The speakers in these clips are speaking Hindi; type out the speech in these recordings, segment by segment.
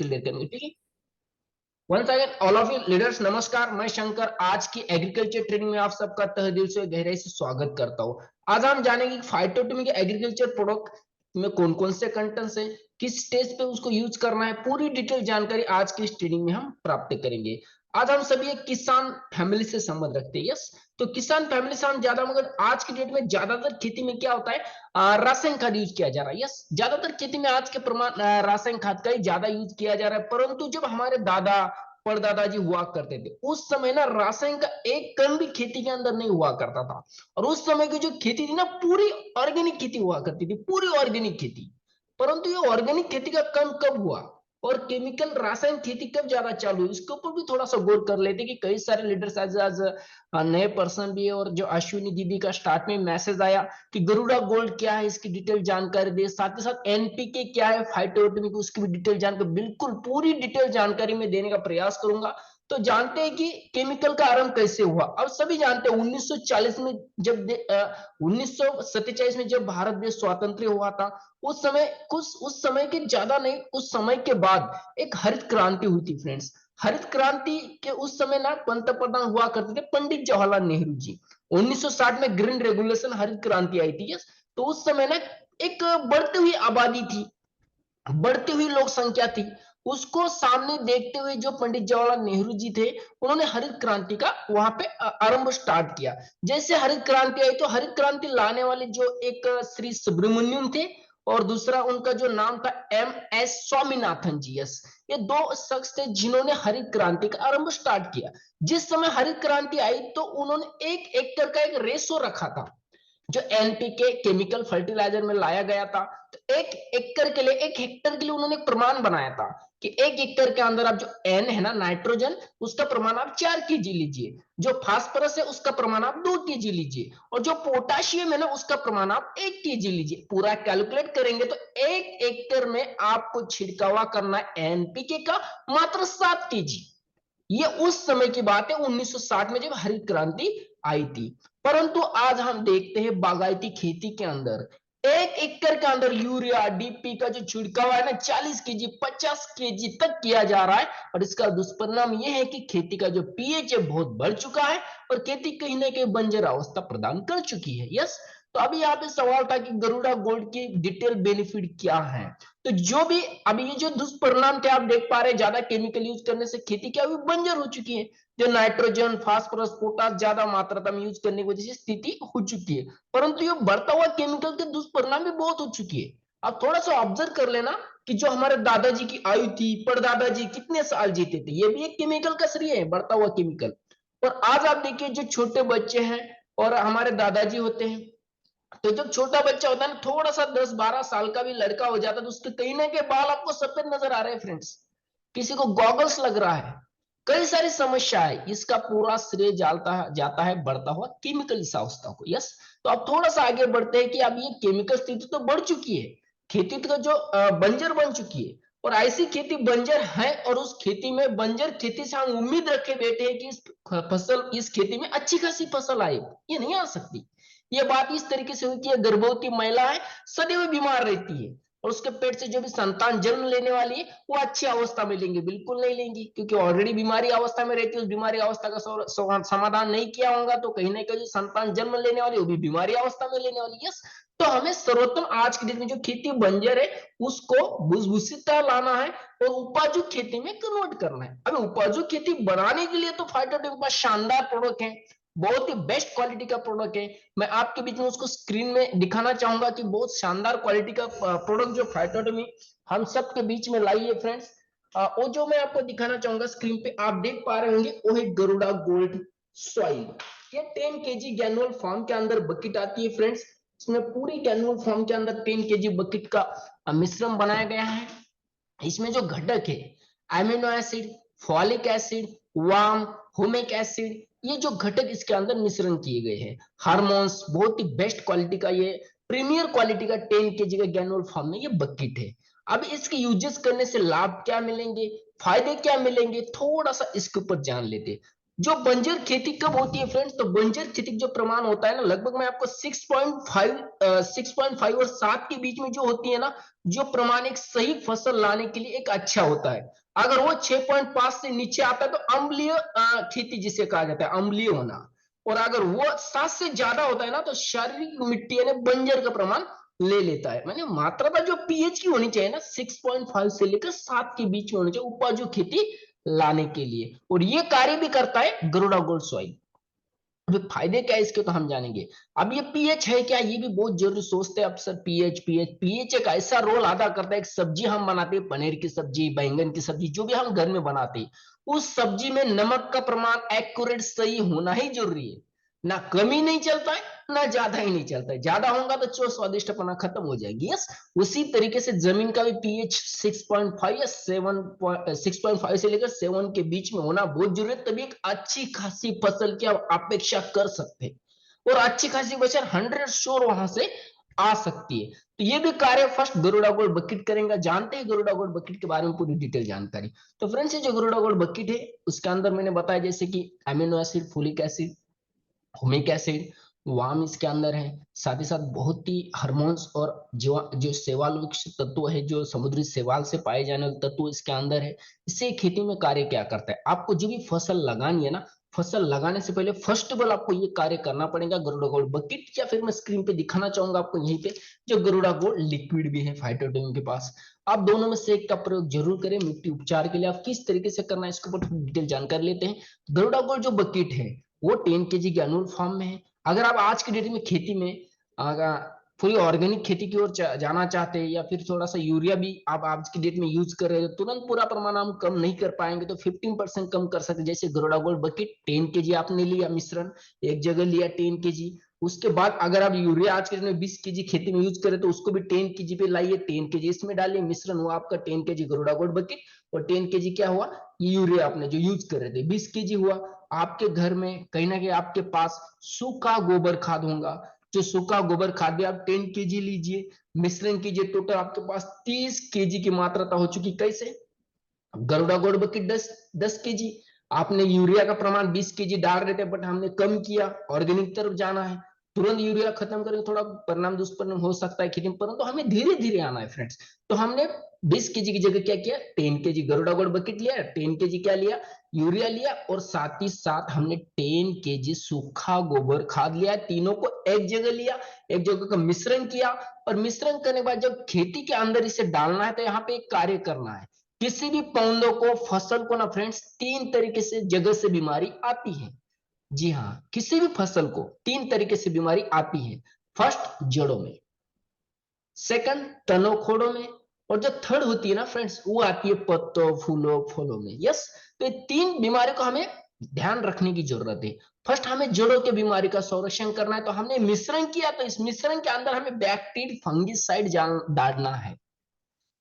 क्लियर करेंगे, ठीक है। Once again all of you leaders, नमस्कार, मैं शंकर आज की एग्रीकल्चर ट्रेनिंग में आप सबका तहे दिल से गहराई से स्वागत करता हूं। आज हम जानेंगे कि फाइटोकेमी के एग्रीकल्चर प्रोडक्ट में कौन कौन से कंटेंट्स है, किस स्टेज पे उसको यूज करना है, पूरी डिटेल जानकारी आज की इस ट्रेनिंग में हम प्राप्त करेंगे। आज हम सभी एक किसान फैमिली से संबंध रखते हैं, यस। तो किसान फैमिली से हम ज्यादा, मगर आज की डेट में ज्यादातर खेती में क्या होता है, रासायनिक खाद यूज किया जा रहा है, यस। ज्यादातर खेती में आज के प्रमाण रासायनिक खाद का ही ज्यादा यूज किया जा रहा है, परंतु जब हमारे दादा परदादाजी हुआ करते थे उस समय ना रासायनिक का एक कण भी खेती के अंदर नहीं हुआ करता था। और उस समय की जो खेती थी ना, पूरी ऑर्गेनिक खेती हुआ करती थी, पूरी ऑर्गेनिक खेती। परंतु ये ऑर्गेनिक खेती का कण कब हुआ और केमिकल रासायनिक खेती कब ज्यादा चालू हुई, इसके ऊपर भी थोड़ा सा गौर कर लेते कि कई सारे लीडर्स आज नए पर्सन भी है। और जो अश्विनी दीदी का स्टार्ट में मैसेज आया कि गरुड़ा गोल्ड क्या है, इसकी डिटेल जानकारी दे, साथ ही साथ एनपीके क्या है, फाइटोकेमी, उसकी भी डिटेल जानकारी, बिल्कुल पूरी डिटेल जानकारी में देने का प्रयास करूंगा। तो जानते हैं कि केमिकल का आरंभ कैसे हुआ। अब सभी जानते हैं 1940 में जब 1947 में जब भारत देश स्वतंत्र हुआ था, उस समय कुछ, उस समय के ज्यादा नहीं, उस समय के बाद एक हरित क्रांति हुई थी फ्रेंड्स। हरित क्रांति के उस समय ना पंतप्रधान हुआ करते थे पंडित जवाहरलाल नेहरू जी। 1960 में ग्रीन रेगुलेशन हरित क्रांति आई थी, यस। तो उस समय ना एक बढ़ती हुई आबादी थी, बढ़ती हुई लोक संख्या थी, उसको सामने देखते हुए जो पंडित जवाहरलाल नेहरू जी थे, उन्होंने हरित क्रांति का वहां पे आरंभ स्टार्ट किया। जैसे हरित क्रांति आई तो हरित क्रांति लाने वाले जो एक श्री सुब्रमण्यम थे, और दूसरा उनका जो नाम था एम एस स्वामीनाथन जी, यस। ये दो शख्स थे जिन्होंने हरित क्रांति का आरंभ स्टार्ट किया। जिस समय हरित क्रांति आई तो उन्होंने 1 एकड़ का एक रेशो रखा था, जो एनपीके केमिकल फर्टिलाइजर में लाया गया था। तो 1 एकड़ के लिए, 1 हेक्टर के लिए उन्होंने एक प्रमाण बनाया था कि 1 एकड़ के अंदर आप जो एन है ना, नाइट्रोजन, उसका प्रमाण आप 4 kg लीजिए, जो फास्फोरस है उसका प्रमाण आप 2 kg लीजिए, और जो पोटाशियम है ना उसका प्रमाण आप 1 kg लीजिए। पूरा कैलकुलेट करेंगे तो 1 एकड़ में आपको छिड़कावा करना है एनपीके का मात्र 7 kg। ये उस समय की बात है 1960 में जब हरित क्रांति आई थी। परंतु आज हम देखते हैं बागायती खेती के अंदर 1 एकड़ के अंदर यूरिया डीपी का जो छिड़काव है ना, 40 kg 50 kg तक किया जा रहा है। और इसका दुष्परिणाम यह है कि खेती का जो पीएच है बहुत बढ़ चुका है, और खेती कहीं ना कहीं बंजर अवस्था प्रदान कर चुकी है, यस। तो अभी यहाँ पे सवाल था कि गरुड़ा गोल्ड की डिटेल बेनिफिट क्या है। तो जो भी अभी ये जो दुष्परिणाम थे आप देख पा रहे हैं, ज्यादा केमिकल यूज करने से खेती क्या हुई, बंजर हो चुकी है। जो नाइट्रोजन फास्फोरस पोटास ज्यादा मात्रा में यूज करने की वजह से स्थिति हो चुकी है। परंतु ये बढ़ता हुआ केमिकल के दुष्परिणाम भी बहुत हो चुकी है। आप थोड़ा सा ऑब्जर्व कर लेना कि जो हमारे दादाजी की आयु थी, परदादाजी कितने साल जीते थे, ये भी एक केमिकल का श्रेय है, बढ़ता हुआ केमिकल। और आज आप देखिए जो छोटे बच्चे हैं और हमारे दादाजी होते हैं, तो जब छोटा बच्चा होता है ना, थोड़ा सा 10-12 साल का भी लड़का हो जाता है, तो उसके कहीं ना कहीं बाल आपको सफेद नजर आ रहे हैं फ्रेंड्स, किसी को गॉगल्स लग रहा है, कई सारी समस्या है। इसका पूरा श्रेय जाता है बढ़ता हुआ केमिकल इस अवस्था को, यस। तो अब थोड़ा सा आगे बढ़ते हैं कि अब ये केमिकल स्थिति तो बढ़ चुकी है, खेती का जो बंजर बन चुकी है, और ऐसी खेती बंजर है, और उस खेती में बंजर खेती से हम उम्मीद रखे बैठे हैं कि इस खेती में अच्छी खासी फसल आए, ये नहीं आ सकती। ये बात इस तरीके से हुई कि गर्भवती महिला है, सदैव बीमार रहती है, और उसके पेट से जो भी संतान जन्म लेने वाली है वो अच्छी अवस्था में लेंगे, बिल्कुल नहीं लेंगी, क्योंकि ऑलरेडी बीमारी अवस्था में रहती है। उस बीमारी अवस्था का समाधान नहीं किया होगा तो कहीं ना कहीं जो संतान जन्म लेने वाली वो भी बीमारी अवस्था में लेने वाली, यस। तो हमें सर्वोत्तम आज के दिन में जो खेती बंजर है उसको भूषिता लाना है और उपजाऊ खेती में कन्वर्ट करना है। अब उपजाऊ खेती बनाने के लिए तो फाइटोटेक के पास शानदार प्रोडक्ट है, बहुत ही बेस्ट क्वालिटी का प्रोडक्ट है। मैं आपके बीच में उसको स्क्रीन में दिखाना चाहूंगा कि बहुत शानदार क्वालिटी का प्रोडक्ट जो फाइटोटमी हम सब के बीच में लाई है फ्रेंड्स। वो जो मैं आपको दिखाना चाहूंगा स्क्रीन पे आप देख पा रहे होंगे, वो है गरुड़ा गोल्ड सॉइल। ये 10 kg गैनुअल फॉर्म के अंदर बकेट आती है फ्रेंड्स। इसमें पूरी गैनुअल फॉर्म के अंदर 10 kg बकेट का मिश्रण बनाया गया है। इसमें जो घटक है, amino acid, folic acid, warm, humic acid, ये जो घटक इसके अंदर मिश्रण किए गए हैं, हार्मोन्स, बहुत ही बेस्ट क्वालिटी का, ये प्रीमियर क्वालिटी का 10 kg का गैनुअल फॉर्म में ये बकेट है। अब इसके यूजेस करने से लाभ क्या मिलेंगे, फायदे क्या मिलेंगे, थोड़ा सा इसके ऊपर जान लेते। जो बंजर खेती कब होती है फ्रेंड्स? तो बंजर खेती जो प्रमाण होता है ना, लगभग मैं आपको 6.5 और 7 के बीच में जो होती है ना, जो प्रमाण एक सही फसल लाने के लिए एक अच्छा होता है। अगर वो 6.5 से नीचे आता है तो अम्लीय खेती जिसे कहा जाता है, अम्लीय होना। और अगर वो 7 से ज्यादा होता है ना, तो शारीरिक मिट्टी यानी बंजर का प्रमाण ले लेता है। मैंने मात्रा जो पीएच की होनी चाहिए ना, 6.5 से लेकर 7 के बीच में होनी चाहिए उपजाऊ खेती लाने के लिए। और ये कार्य भी करता है गरुड़ा गोल्ड सॉइल। अभी फायदे क्या है इसके तो हम जानेंगे। अब ये पीएच है क्या, ये भी बहुत जरूरी सोचते हैं अक्सर। पीएच पीएच पीएच एक ऐसा रोल अदा करता है, एक सब्जी हम बनाते हैं, पनीर की सब्जी, बैंगन की सब्जी, जो भी हम घर में बनाते हैं, उस सब्जी में नमक का प्रमाण एक्यूरेट सही होना ही जरूरी है। ना कमी नहीं चलता है, ना ज्यादा ही नहीं चलता है। ज्यादा होगा तो चो स्वादिष्टपना खत्म हो जाएगी। यस, उसी तरीके से जमीन का भी पीएच 6.5 या 6.5 से लेकर 7 के बीच में होना बहुत जरूरी है, तभी एक अच्छी खासी फसल की आप अपेक्षा कर सकते हैं। और अच्छी खासी फसल 100 वहां से आ सकती है। तो ये भी कार्य फर्स्ट गरुड़ा गोल्ड बकेट करेंगे। जानते हैं गरुड़ा गोल्ड बकेट के बारे में पूरी डिटेल जानकारी। तो फ्रेंड्स, ये जो गरुड़ा गोल्ड बकेट है, उसके अंदर मैंने बताया जैसे कि amino acid, folic acid, humic acid, वाम इसके अंदर है। साथ ही साथ बहुत ही हार्मोन्स और जो शैवाल तत्व है, जो समुद्री शैवाल से पाए जाने वाले तत्व इसके अंदर है। इससे खेती में कार्य क्या करता है? आपको जो भी फसल लगानी है ना, फसल लगाने से पहले फर्स्ट ऑफ ऑल आपको ये कार्य करना पड़ेगा। गरुड़ा गोल्ड बकेट, या फिर मैं स्क्रीन पे दिखाना चाहूंगा आपको यहीं पे, जो गरुड़ा गोल्ड लिक्विड भी है फाइटोटेम के पास। आप दोनों में से एक का प्रयोग जरूर करें। मिट्टी उपचार के लिए आप किस तरीके से करना है इसके ऊपर डिटेल जानकारी लेते हैं। गरुड़ा गोल्ड जो बकेट है वो 10 kg के अनुरूप फॉर्म में है। अगर आप आज की डेट में खेती में अगर पूरी ऑर्गेनिक खेती की ओर जाना चाहते हैं, या फिर थोड़ा सा यूरिया भी आप आज की डेट में यूज कर रहे हो, तुरंत पूरा प्रमाण हम कम नहीं कर पाएंगे, तो 15% कम कर सकते। जैसे गरुड़ा गोल्ड बकेट 10 kg आपने लिया मिश्रण, एक जगह लिया 10 kg। उसके बाद अगर आप यूरिया आज के डेट में 20 kg खेती में यूज करें, तो उसको भी 10 kg पे लाइए, 10 kg इसमें डालिए, मिश्रण हुआ आपका 10 kg गरुड़ा गोल्ड बकेट। और 10 kg क्या हुआ, यूरिया आपने जो यूज कर रहे थे 20 kg हुआ। आपके घर में कहीं ना कहीं आपके पास सूखा गोबर खाद होगा, जो सूखा गोबर खाद भी आप 10 kg लीजिए, मिश्रण कीजिए, टोटल आपके पास 30 kg की मात्रा हो चुकी। कैसे? गरुड़ा गोल्ड बकेट 10 10 kg, आपने यूरिया का प्रमाण 20 kg डाल रहे थे, बट हमने कम किया, ऑर्गेनिक तरफ जाना है। तुरंत यूरिया खत्म करेंगे, थोड़ा परिणाम दुष्परिणाम हो सकता है खेती में, परंतु हमें धीरे धीरे आना है फ्रेंड्स। तो हमने 20 kg की जगह क्या किया, 10 kg गरुड़ा गोल्ड बकेट लिया, 10 kg क्या लिया, यूरिया लिया, और साथ ही साथ हमने 10 kg सूखा गोबर खाद लिया। तीनों को एक जगह लिया, एक जगह का मिश्रण किया। और मिश्रण करने के बाद जब खेती के अंदर इसे डालना है, तो यहाँ पे एक कार्य करना है। किसी भी पौधों को, फसल को ना फ्रेंड्स, 3 तरीके से जगह से बीमारी आती है। जी हाँ, किसी भी फसल को 3 तरीके से बीमारी आती है। फर्स्ट, जड़ों में, सेकंड, तनों खोड़ों में, और जो थर्ड होती है ना फ्रेंड्स, वो आती है पत्तों, फूलों, फलों में। यस, तो ये 3 बीमारी को हमें ध्यान रखने की जरूरत है। फर्स्ट, हमें जड़ों के बीमारी का संरक्षण करना है, तो हमने मिश्रण किया, तो इस मिश्रण के अंदर हमें बैक्टीरिया फंगिसाइड डालना है।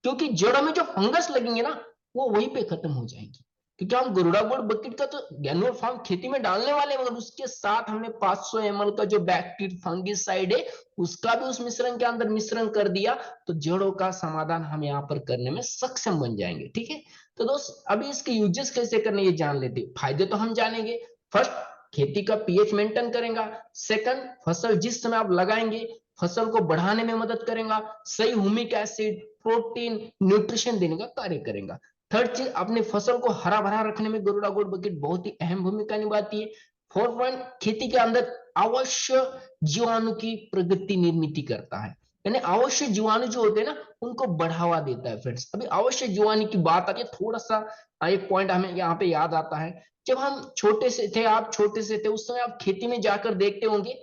क्योंकि जड़ों में जो फंगस लगेंगे ना, वो वहीं पे खत्म हो जाएंगी। क्योंकि हम गरुड़ा गोल्ड बकेट का तो गैनुअल फॉर्म खेती में डालने वाले हैं, मगर उसके साथ हमने 500 ml का जो बैक्टीरिया फंगिसाइड है, उसका भी उस मिश्रण के अंदर मिश्रण कर दिया, तो जड़ों का समाधान हम यहाँ पर करने में सक्षम बन जाएंगे। ठीक है, तो दोस्त अभी इसके यूजेस कैसे करने ये जान लेते। फायदे तो हम जानेंगे। फर्स्ट, खेती का पीएच मेंटेन करेगा। सेकंड, फसल जिस समय आप लगाएंगे, फसल को बढ़ाने में मदद करेगा। सही ह्यूमिक एसिड, प्रोटीन, न्यूट्रिशन देने का कार्य करेगा। थर्ड चीज, अपने फसल को हरा भरा रखने में गरुड़ा गोल्ड बकेट बहुत ही अहम भूमिका निभाती है। फोर्थ पॉइंट, खेती के अंदर अवश्य जीवाणु की प्रगति निर्मित करता है, यानी अवश्य जीवाणु जो होते हैं ना, उनको बढ़ावा देता है। फ्रेंड्स, अभी अवश्य जीवाणु की बात आती है, थोड़ा सा एक पॉइंट हमें यहाँ पे याद आता है। जब हम छोटे से थे, आप छोटे से थे, उस समय आप खेती में जाकर देखते होंगे।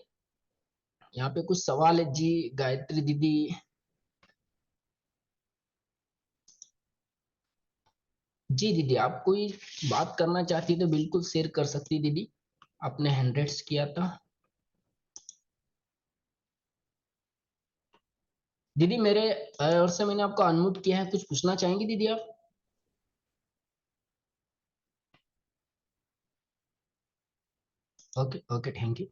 यहाँ पे कुछ सवाल है जी, गायत्री दीदी। जी दीदी, आप कोई बात करना चाहती तो बिल्कुल शेयर कर सकती दीदी, आपने हैंड रेस किया था। दीदी मेरे ओर से मैंने आपको अनम्यूट किया है, कुछ पूछना चाहेंगी दीदी आप? Okay okay, thank you.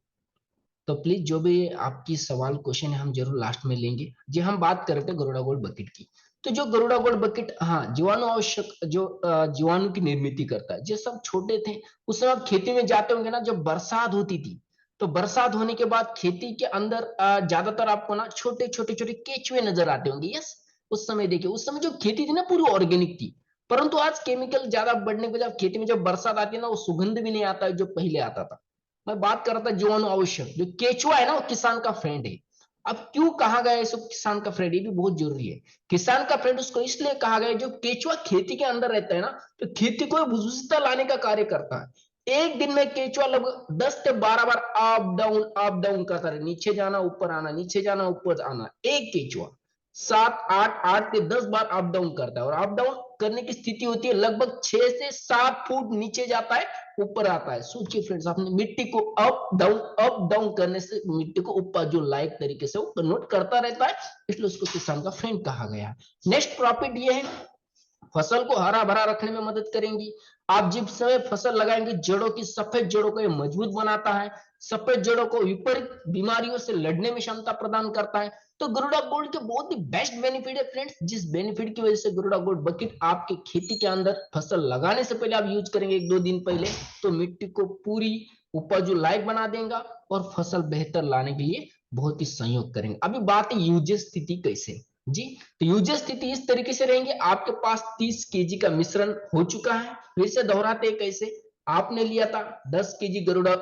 तो प्लीज जो भी आपकी सवाल क्वेश्चन है, हम जरूर लास्ट में लेंगे। जी, हम बात कर रहे थे गरुड़ा गोल्ड बकेट की। तो जो गरुड़ा गोल्ड बकेट, हाँ, जीवाणु आवश्यक जो जीवाणु की निर्मित करता है, जो सब छोटे थे उस समय आप खेती में जाते होंगे ना, जब बरसात होती थी, तो बरसात होने के बाद खेती के अंदर ज्यादातर आपको ना छोटे छोटे छोटे केचुए नजर आते होंगे। यस, उस समय देखिए, उस समय जो खेती थी ना पूरी ऑर्गेनिक थी। परंतु आज केमिकल ज्यादा बढ़ने की वजह से खेती में जब बरसात आती है ना, वो सुगंध भी नहीं आता है जो पहले आता था। मैं बात कर रहा था जीवाणु आवश्यक, जो केचुआ है ना, वो किसान का फ्रेंड है। अब क्यों कहा गया है इसको किसान का फ्रेंड, ये भी बहुत जरूरी है। किसान का फ्रेंड उसको इसलिए कहा गया है, जो केचुआ खेती के अंदर रहता है ना, तो खेती को बुजुर्गता लाने का कार्य करता है। एक दिन में केचुआ लगभग 10 से 12 बार अप डाउन करता है, नीचे जाना ऊपर आना, नीचे जाना ऊपर आना। एक केचुआ 7 8 8 से 10 बार अप डाउन करता है, और अप डाउन करने की स्थिति होती है लगभग 6 से 7 फुट नीचे जाता है, ऊपर आता है। सोचिए फ्रेंड्स, आपने मिट्टी को अप डाउन करने से मिट्टी को ऊपर जो लाइक तरीके से वो कन्वर्ट करता रहता है, इसलिए उसको किसान का फ्रेंड कहा गया है। नेक्स्ट प्रॉफिट ये है, फसल को हरा भरा रखने में मदद करेंगी। आप जिस समय फसल लगाएंगे, जड़ों की सफेद जड़ों को ये मजबूत बनाता है, सफेद जड़ों को विपरीत बीमारियों से लड़ने में क्षमता प्रदान करता है। तो गरुड़ा गोल्ड के बहुत ही बेस्ट बेनिफिट है फ्रेंड्स, जिस बेनिफिट की वजह से गरुड़ा गोल्ड बकेट आपके खेती के अंदर फसल लगाने से पहले आप यूज करेंगे, 1 2 दिन पहले, तो मिट्टी को पूरी उपज लायक बना देगा और फसल बेहतर लाने के लिए बहुत ही सहयोग करेंगे। अभी बात है यूजेस स्थिति कैसे जी। तो यूजर स्थिति इस तरीके से रहेंगे, आपके पास 30 केजी का मिश्रण हो चुका है। फिर से दोहराते हैं कैसे। आपने लिया था 10 केजी गरुड़ा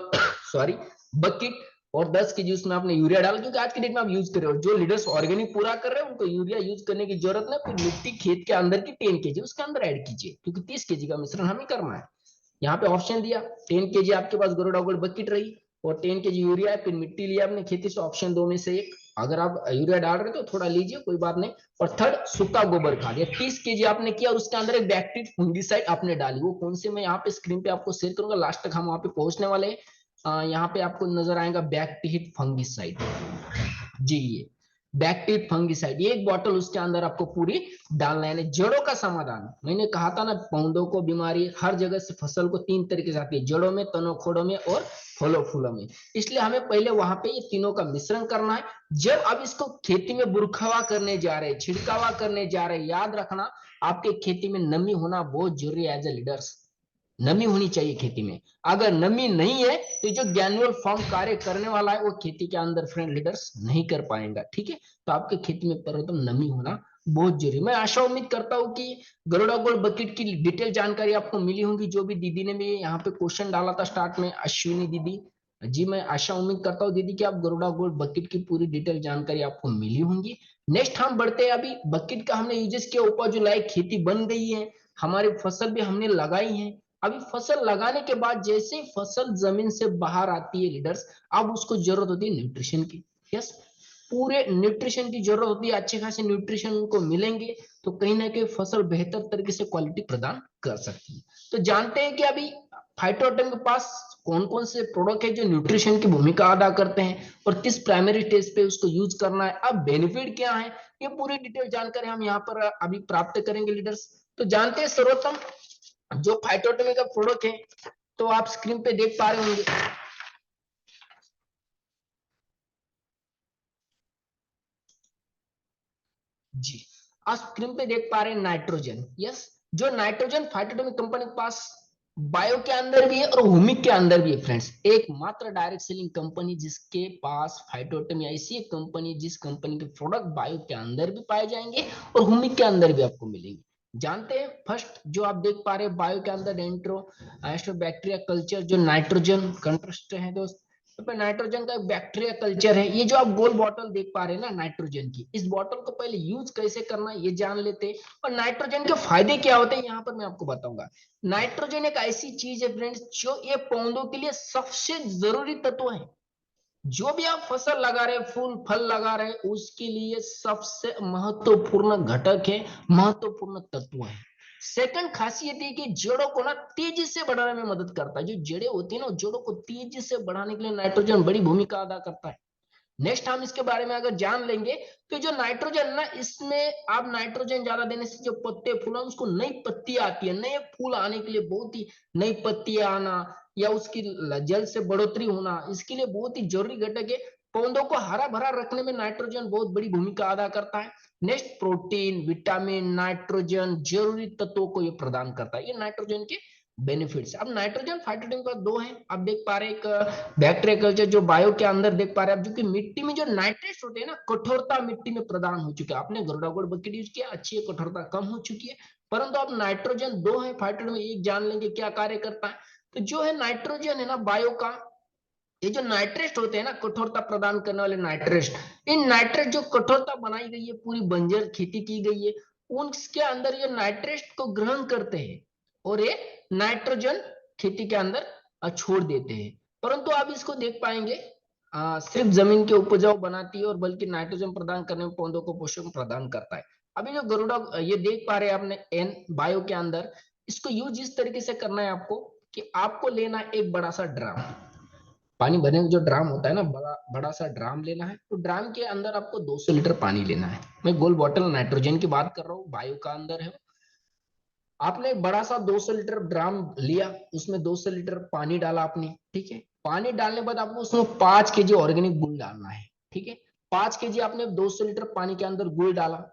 सॉरी बकेट, और 10 केजी उसमें आपने यूरिया डाला, क्योंकि आज के डेट में आप यूज कर रहे हो, जो लीडर्स ऑर्गेनिक पूरा कर रहे हैं उनको यूरिया यूज करने की जरूरत नहीं। फिर मिट्टी खेत के अंदर की 10 केजी उसके अंदर ऐड कीजिए, क्योंकि 30 केजी का मिश्रण हमें करना है। यहाँ पे ऑप्शन दिया, 10 केजी आपके पास गरुड़ा गोल्ड बकेट रही और 10 केजी यूरिया है, फिर मिट्टी लिया आपने खेती से, ऑप्शन दो में से एक। अगर आप यूरिया डाल रहे तो थोड़ा लीजिए, कोई बात नहीं। और थर्ड, सूखा गोबर खाद, या 30 केजी आपने किया और उसके अंदर एक बैक्टीरिया फंगिसाइड आपने डाली। वो कौन से, मैं यहाँ पे स्क्रीन पे आपको शेयर करूंगा, लास्ट तक हम वहां पे पहुंचने वाले हैं। यहाँ पे आपको नजर आएगा बैक्टीरिया फंगिसाइड जी, ये बैक्टीरिया फंगिसाइड, ये एक बॉटल उसके अंदर आपको पूरी डालना है। जड़ों का समाधान, मैंने कहा था ना, पौधों को बीमारी हर जगह से फसल को 3 तरीके से आती है, जड़ों में, तनों खोड़ों में और फलों फूलों में। इसलिए हमें पहले वहां पे ये तीनों का मिश्रण करना है। जब आप इसको खेती में बुरखावा करने जा रहे हैं, छिड़कावा करने जा रहे हैं, याद रखना आपके खेती में नमी होना बहुत जरूरी है। एज ए लीडर्स, नमी होनी चाहिए खेती में। अगर नमी नहीं है तो जो ग्रैन्युअल फॉर्म कार्य करने वाला है वो खेती के अंदर फ्रेंड लीडर्स नहीं कर पाएगा। ठीक है, तो आपके खेती में सर्वप्रथम नमी होना बहुत जरूरी। मैं आशा उम्मीद करता हूँ कि गरुड़ा गोल्ड बकेट की डिटेल जानकारी आपको मिली होगी। जो भी दीदी ने भी यहाँ पे क्वेश्चन डाला था स्टार्ट में, अश्विनी दीदी जी, मैं आशा उम्मीद करता हूँ दीदी कि आप गरुड़ा गोल्ड बकेट की पूरी डिटेल जानकारी आपको मिली होंगी। नेक्स्ट हम बढ़ते हैं, अभी बकेट का हमने यूजेस किया, ऊपर जो लाइक खेती बन गई है, हमारी फसल भी हमने लगाई है। अभी फसल लगाने के बाद जैसे फसल जमीन से बाहर आती है लीडर्स, अब उसको जरूरत होती है न्यूट्रिशन की। यस, पूरे न्यूट्रिशन की जरूरत होती है, अच्छे खासे न्यूट्रिशन उनको मिलेंगे तो कहीं ना कहीं फसल बेहतर तरीके से क्वालिटी प्रदान कर सकती है। तो जानते हैं कि अभी फाइटोटेम के पास कौन कौन से प्रोडक्ट है जो न्यूट्रिशन की भूमिका अदा करते हैं और किस प्राइमरी स्टेज पे उसको यूज करना है, अब बेनिफिट क्या है, ये पूरी डिटेल जानकारी हम यहाँ पर अभी प्राप्त करेंगे लीडर्स। तो जानते हैं सर्वोत्तम जो फाइटोकेमिकल का प्रोडक्ट है, तो आप स्क्रीन पे देख पा रहे होंगे जी, आप स्क्रीन पे देख पा रहे हैं नाइट्रोजन। यस, जो नाइट्रोजन फाइटोकेमिकल कंपनी के पास बायो के अंदर भी है और हुमिक के अंदर भी है फ्रेंड्स। एकमात्र डायरेक्ट सेलिंग कंपनी जिसके पास फाइटोकेम, ऐसी एक कंपनी जिस कंपनी के प्रोडक्ट बायो के अंदर भी पाए जाएंगे और हुमिक के अंदर भी आपको मिलेंगे। जानते हैं फर्स्ट जो आप देख पा रहे हैं बायो के अंदर एंट्रो बैक्टीरिया कल्चर, जो नाइट्रोजन कंट्रस्ट है दोस्त, तो नाइट्रोजन का बैक्टीरिया कल्चर है। ये जो आप गोल बॉटल देख पा रहे हैं ना नाइट्रोजन की, इस बॉटल को पहले यूज कैसे करना है ये जान लेते हैं, और नाइट्रोजन के फायदे क्या होते हैं यहाँ पर मैं आपको बताऊंगा। नाइट्रोजन एक ऐसी चीज है फ्रेंड्स जो ये पौधों के लिए सबसे जरूरी तत्व है। जो भी आप फसल लगा रहे, फूल फल लगा रहे, उसके लिए सबसे महत्वपूर्ण घटक है, महत्वपूर्ण तत्व है। सेकंड खासियत है कि जड़ों को ना तेजी से बढ़ाने में मदद करता है। जो जड़ें होती है ना, जड़ों को तेजी से बढ़ाने के लिए नाइट्रोजन बड़ी भूमिका अदा करता है। नेक्स्ट हम इसके बारे में अगर जान लेंगे तो जो नाइट्रोजन ना, इसमें आप नाइट्रोजन ज्यादा देने से जो पत्ते फूल उसको नई पत्ती आती है, नए फूल आने के लिए बहुत ही, नई पत्तियां आना या उसकी जल से बढ़ोतरी होना, इसके लिए बहुत ही जरूरी घटक है। पौधों को हरा भरा रखने में नाइट्रोजन बहुत बड़ी भूमिका अदा करता है। नेक्स्ट, प्रोटीन, विटामिन, नाइट्रोजन जरूरी तत्वों को ये प्रदान करता है। ये नाइट्रोजन के बेनिफिट्स। अब नाइट्रोजन फाइटोटेम का दो है। आप देख पा रहे हैं एक बैक्टीरिया कल्चर जो बायो के अंदर देख पा रहे हैं आप, जो कि मिट्टी में जो नाइट्रेट्स होते हैं ना, कठोरता मिट्टी में प्रदान हो चुकी है। आपने गरुड़ागुड़ बकेट यूज किया, अच्छी है, कठोरता कम हो चुकी है। परंतु आप नाइट्रोजन दो है फाइटोटेम में, एक जान लेंगे क्या कार्य करता है। तो जो है नाइट्रोजन है ना बायो का, ये जो नाइट्रेट होते हैं ना, कठोरता प्रदान करने वाले नाइट्रेट, इन नाइट्रेट जो कठोरता बनाई गई है, पूरी बंजर खेती की गई है, उनके अंदर ये नाइट्रेट को ग्रहण करते हैं और ये नाइट्रोजन खेती के अंदर छोड़ देते हैं। परंतु आप इसको देख पाएंगे सिर्फ जमीन के उपजाऊ बनाती है और बल्कि नाइट्रोजन प्रदान करने में पौधों को पोषण प्रदान करता है। अभी जो गरुड़ा ये देख पा रहे हैं आपने एन बायो के अंदर, इसको यूज इस तरीके से करना है आपको कि आपको लेना एक बड़ा सा ड्राम, पानी भरने का जो ड्राम होता है ना, बड़ा बड़ा सा ड्राम लेना है। तो ड्राम के अंदर आपको 200 लीटर पानी लेना है। मैं गोल बॉटल नाइट्रोजन की बात कर रहा हूँ, बायो का अंदर है। आपने एक बड़ा सा 200 लीटर ड्राम लिया, उसमें 200 लीटर पानी डाला आपने, ठीक है। पानी डालने के बाद आपको उसमें 5 kg ऑर्गेनिक गुड़ डालना है, ठीक है। 5 kg आपने 200 लीटर पानी के अंदर गुड़ डाला,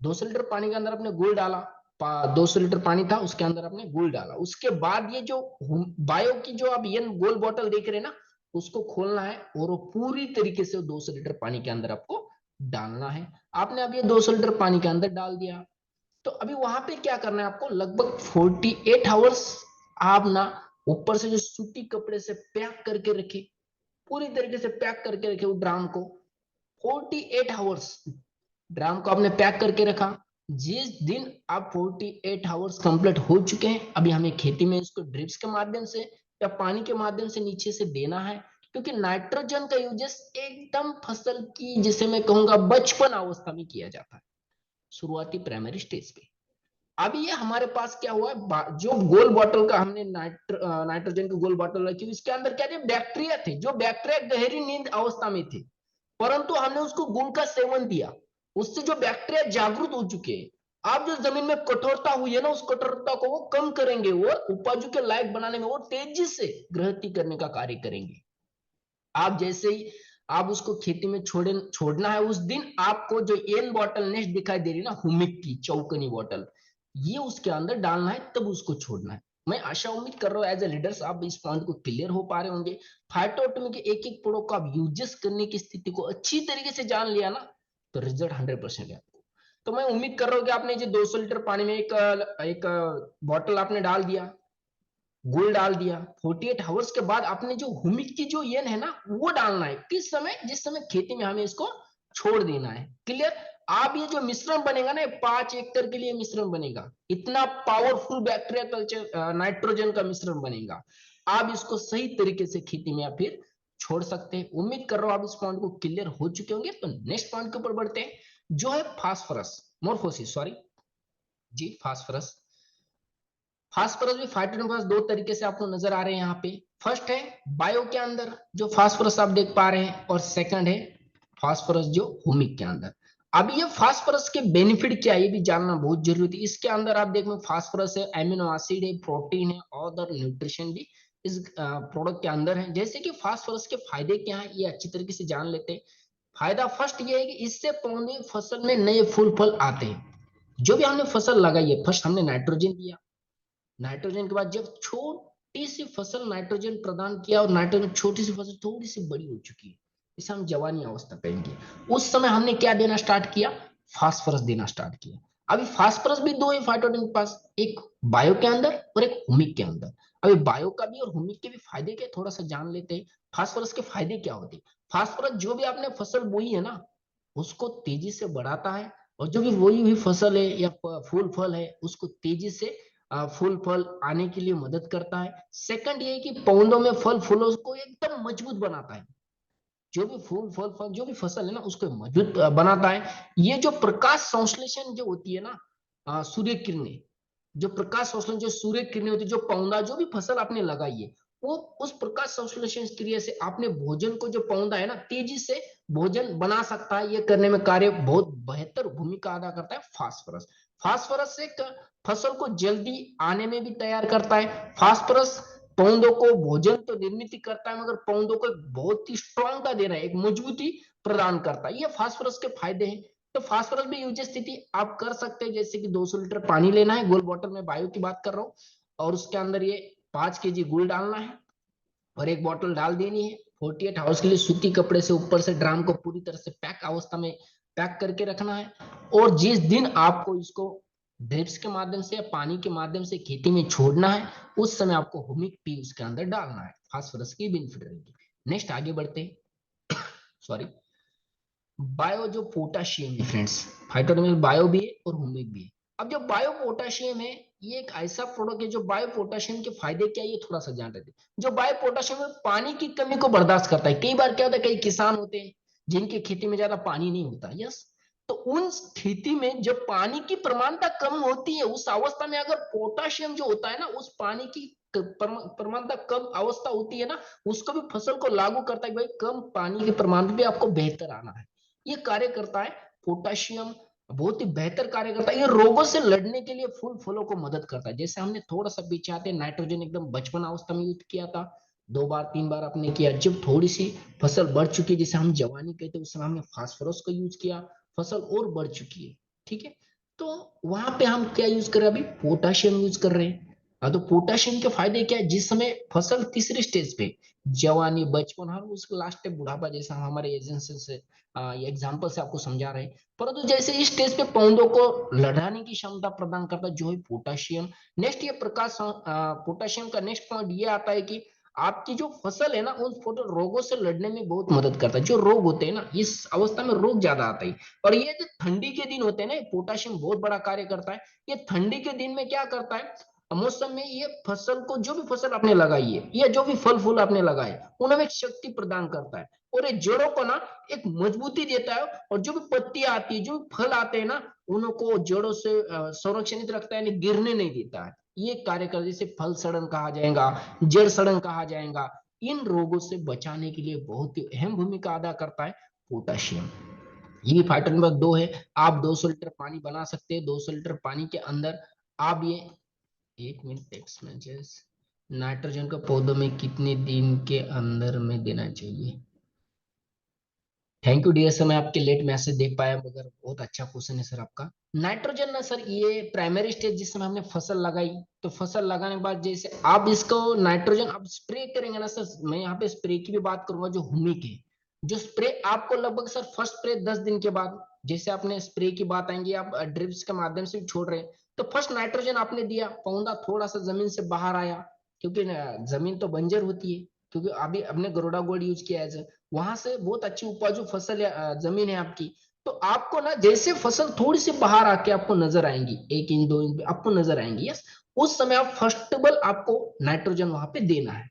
200 लीटर पानी के अंदर आपने गुड़ डाला, 200 लीटर पानी था उसके अंदर आपने गुड़ डाला। उसके बाद ये जो बायो की जो आप ये गोल बोतल देख रहे हैं ना, उसको खोलना है और वो पूरी तरीके से 200 लीटर पानी के अंदर आपको डालना है। आपने अब ये 200 लीटर पानी के अंदर डाल दिया। तो अभी वहां पे क्या करना है आपको, लगभग 48 आवर्स आप ना ऊपर से जो सूती कपड़े से पैक करके रखे, पूरी तरीके से पैक करके रखे वो ड्राम को। 48 आवर्स ड्राम को आपने पैक करके रखा। जिस दिन आप 48 आवर्स कंप्लीट हो चुके हैं, अभी हमें खेती में इसको ड्रिप्स के माध्यम से या पानी के माध्यम से नीचे से देना है, क्योंकि नाइट्रोजन का यूजेस एकदम फसल की, जिसे मैं कहूंगा बचपन अवस्था में किया जाता है, शुरुआती प्राइमरी स्टेज पे। अभी ये हमारे पास क्या हुआ, जो गोल बॉटल का हमने नाइट्रोजन की गोल बॉटल रखी, इसके अंदर क्या थे, बैक्टीरिया थे। जो बैक्टीरिया गहरी नींद अवस्था में थे, परंतु हमने उसको गुण का सेवन दिया, उससे जो बैक्टीरिया जागरूक हो चुके हैं। आप जो जमीन में कठोरता हुई है ना, उस कठोरता को वो कम करेंगे, वो उपजों के लायक बनाने में वो तेजी से ग्रहति करने का कार्य करेंगे। आप जैसे ही आप उसको खेती में छोड़ना है, उस दिन आपको जो एन बॉटल नेक्स्ट दिखाई दे रही है ना, हुमिक की चौकनी बॉटल, ये उसके अंदर डालना है, तब उसको छोड़ना है। मैं आशा उम्मीद कर रहा हूँ एज ए लीडर्स आप इस पॉइंट को क्लियर हो पा रहे होंगे। फाइटोटोमी के एक एक प्रोडक्ट को आप यूजेस करने की स्थिति को अच्छी तरीके से जान लिया ना, तो रिजल्ट 100% है आपको। तो मैं उम्मीद कर रहा हूँ कि आपने जो 200 लीटर पानी में एक बॉटल आपने डाल दिया, गुड़ डाल दिया। 48 आवर्स के बाद आपने जो हुमिक की जो येन है ना, वो डालना है। किस समय, जिस समय खेती में हमें इसको छोड़ देना है। क्लियर। आप ये जो मिश्रण बनेगा ना, 5 एकड़ के लिए मिश्रण बनेगा, इतना पावरफुल बैक्टीरिया कल्चर नाइट्रोजन का मिश्रण बनेगा। आप इसको सही तरीके से खेती में या फिर छोड़ सकते हैं। उम्मीद कर रहा हूं आप इस पॉइंट को क्लियर हो चुके होंगे। तो नेक्स्ट पॉइंट के ऊपर बढ़ते हैं, जो है फास्फोरस मोर्फोसिस, सॉरी जी, फास्फोरस। फास्फोरस भी फाइटोन दो तरीके से आपको नजर आ रहे हैं यहाँ पे। फर्स्ट है बायो के अंदर जो फास्फोरस आप देख पा रहे हैं, और सेकंड है फास्फोरस जो हुमिक के अंदर। अब ये फास्फोरस के बेनिफिट क्या है, ये भी जानना बहुत जरूरी है। इसके अंदर आप देखें फास्फोरस है, एमिनो एसिड है, प्रोटीन है, और अदर न्यूट्रिशन भी इस प्रोडक्ट के अंदर है। जैसे कि फास्फोरस के फायदे क्या है, ये अच्छी तरीके से जान लेते हैं। फायदा फर्स्ट ये है कि इससे पौधे फसल में नए फूल फल आते हैं। जो भी हमने फसल लगाई है, फर्स्ट हमने नाइट्रोजन दिया, नाइट्रोजन के बाद जब छोटी सी फसल नाइट्रोजन प्रदान किया, और नाइट्रोजन छोटी सी फसल थोड़ी सी बड़ी हो चुकी है, इसे हम जवानी अवस्था कहेंगे, उस समय हमने क्या देना स्टार्ट किया, फास्फोरस देना स्टार्ट किया। अभी फास्फोरस भी दो है फाइटोन के पास, एक बायो के अंदर और एक हुमिक के अंदर। अभी बायो का भी और हुमिक के भी फायदे क्या, थोड़ा सा जान लेते हैं। फास्फोरस के फायदे क्या होते हैं। फास्फोरस जो भी आपने फसल बोई है ना, उसको तेजी से बढ़ाता है, और जो भी बोई हुई फसल है या फूल फल है, उसको तेजी से फूल फल आने के लिए मदद करता है। सेकंड ये है कि पौधों में फल फूलों को एकदम मजबूत बनाता है। जो भी फूल फल फल जो भी फसल है ना, उसको मजबूत बनाता है। ये जो प्रकाश संश्लेषण जो होती है ना, सूर्य किरणें, जो प्रकाश संश्लेषण जो सूर्य किरणें होती है, जो पौधा जो भी फसल आपने लगाई है, वो उस प्रकाश संश्लेषण क्रिया से आपने भोजन को, जो पौधा है ना, तेजी से भोजन बना सकता है। ये करने में कार्य बहुत बेहतर भूमिका अदा करता है फास्फोरस। फास्फोरस से फसल को जल्दी आने में भी तैयार करता है। फास्फोरस पौधों को भोजन तो निर्मित करता है, मगर पौधों को बहुत ही स्ट्रांग दे रहा है, एक मजबूती प्रदान करता है। ये फास्फोरस के फायदे हैं। तो फास्फोरस भी यूज स्थिति आप कर सकते हैं, जैसे कि 200 लीटर पानी लेना है, गोल बॉटल में बायो की बात कर रहा हूँ, और उसके अंदर ये 5 केजी गुड़ डालना है और एक बोतल डाल देनी है। 48 आवर्स के लिए सूती कपड़े से ऊपर से ड्राम को पूरी तरह से पैक अवस्था में पैक करके रखना है। और जिस दिन आपको इसको ड्रिप्स के माध्यम से या पानी के माध्यम से खेती में छोड़ना है, उस समय आपको हुमिक पी उसके अंदर डालना है। फास्फोरस की बेनिफिट रहेगी। नेक्स्ट आगे बढ़ते हैं। सॉरी, बायो जो पोटाशियम है फ्रेंड्स, फाइटोकेमिकल बायो भी है और हुमिक भी है। अब जो बायो पोटाशियम है, ये एक ऐसा प्रोडक्ट है जो बायो पोटाशियम के फायदे क्या है ये थोड़ा सा जान लेते हैं। जो बायो पोटाशियम है पानी की कमी को बर्दाश्त करता है। कई बार क्या होता है, कई किसान होते हैं जिनकी खेती में ज्यादा पानी नहीं होता, यस, तो उन खेती में जब पानी की प्रमाणता कम होती है, उस अवस्था में अगर पोटाशियम जो होता है ना, उस पानी की प्रमाणता कम अवस्था होती है ना, उसको भी फसल को लागू करता है, भाई कम पानी के प्रमाण भी आपको बेहतर आना है। ये कार्य करता है पोटाशियम, बहुत ही बेहतर कार्य करता है। ये रोगों से लड़ने के लिए फूल फलों को मदद करता है। जैसे हमने थोड़ा सा पीछे आते नाइट्रोजन एकदम बचपन अवस्था में यूज किया था, 2 बार 3 बार आपने किया। जब थोड़ी सी फसल बढ़ चुकी है, जिसे हम जवानी कहते हैं, उस समय हमने फास्फोरस का यूज किया, फसल और बढ़ चुकी है, ठीक है। तो वहां पे हम क्या यूज कर रहे हैं, अभी पोटाशियम यूज कर रहे हैं। हाँ, तो पोटाशियम के फायदे क्या है, जिस समय फसल तीसरी स्टेज पे, जवानी, बचपन, हर उसके लास्ट पे बुढ़ापा, जैसा हमारे एजेंसी से एग्जाम्पल से आपको समझा रहे हैं, परंतु जैसे इस स्टेज पे पौधों को लड़ाने की क्षमता प्रदान करता है जो है पोटाशियम। नेक्स्ट ये पोटाशियम का नेक्स्ट पॉइंट ये आता है कि आपकी जो फसल है ना, उन फोटो रोगों से लड़ने में बहुत मदद करता है। जो रोग होते हैं ना, इस अवस्था में रोग ज्यादा आता है। और ये जो ठंडी के दिन होते हैं ना, पोटाशियम बहुत बड़ा कार्य करता है। ये ठंडी के दिन में क्या करता है, मौसम में ये फसल को, जो भी फसल आपने लगाई है या जो भी फल फूल आपने लगाए, उनमें एक शक्ति प्रदान करता है। और ये जड़ों को ना एक मजबूती देता है। और जो भी पत्तियां आती है, जो भी फल आते हैं ना, उनको जड़ों से संरक्षित रखता है, यानी गिरने नहीं देता है। ये कार्य कर, जैसे फल सड़न कहा जाएगा, जड़ सड़न कहा जाएगा, इन रोगों से बचाने के लिए बहुत ही अहम भूमिका अदा करता है पोटाशियम। ये फाइटर नंबर 2 है। आप 200 लीटर पानी बना सकते हैं। 200 लीटर पानी के अंदर आप ये, एक मिनट, टेक्स्ट मैसेज, नाइट्रोजन का पौधों में कितने दिन के अंदर में देना चाहिए। थैंक यू डियर सर, मैं आपके लेट मैसेज देख पाया, मगर बहुत अच्छा क्वेश्चन है सर आपका। नाइट्रोजन ना सर, ये प्राइमरी स्टेज जिस समय हमने फसल लगाई, तो फसल लगाने के बाद जैसे आप इसको नाइट्रोजन आप स्प्रे करेंगे ना सर, मैं यहाँ पे स्प्रे की भी बात करूंगा, जो हुमिक है, जो स्प्रे आपको लगभग सर फर्स्ट स्प्रे 10 दिन के बाद, जैसे आपने स्प्रे की बात आएंगी, आप ड्रिप्स के माध्यम से छोड़ रहे हैं, तो फर्स्ट नाइट्रोजन आपने दिया, पौधा थोड़ा सा जमीन से बाहर आया, क्योंकि जमीन तो बंजर होती है, क्योंकि अभी अपने गरोडा गोल्ड यूज किया है, वहां से बहुत अच्छी उपजाऊ फसल या जमीन है आपकी। तो आपको ना जैसे फसल थोड़ी सी बाहर आके आपको नजर आएंगी, 1 इंच 2 इंच आपको नजर आएंगी, यस, उस समय आप फर्स्टेबल आपको नाइट्रोजन वहां पे देना है।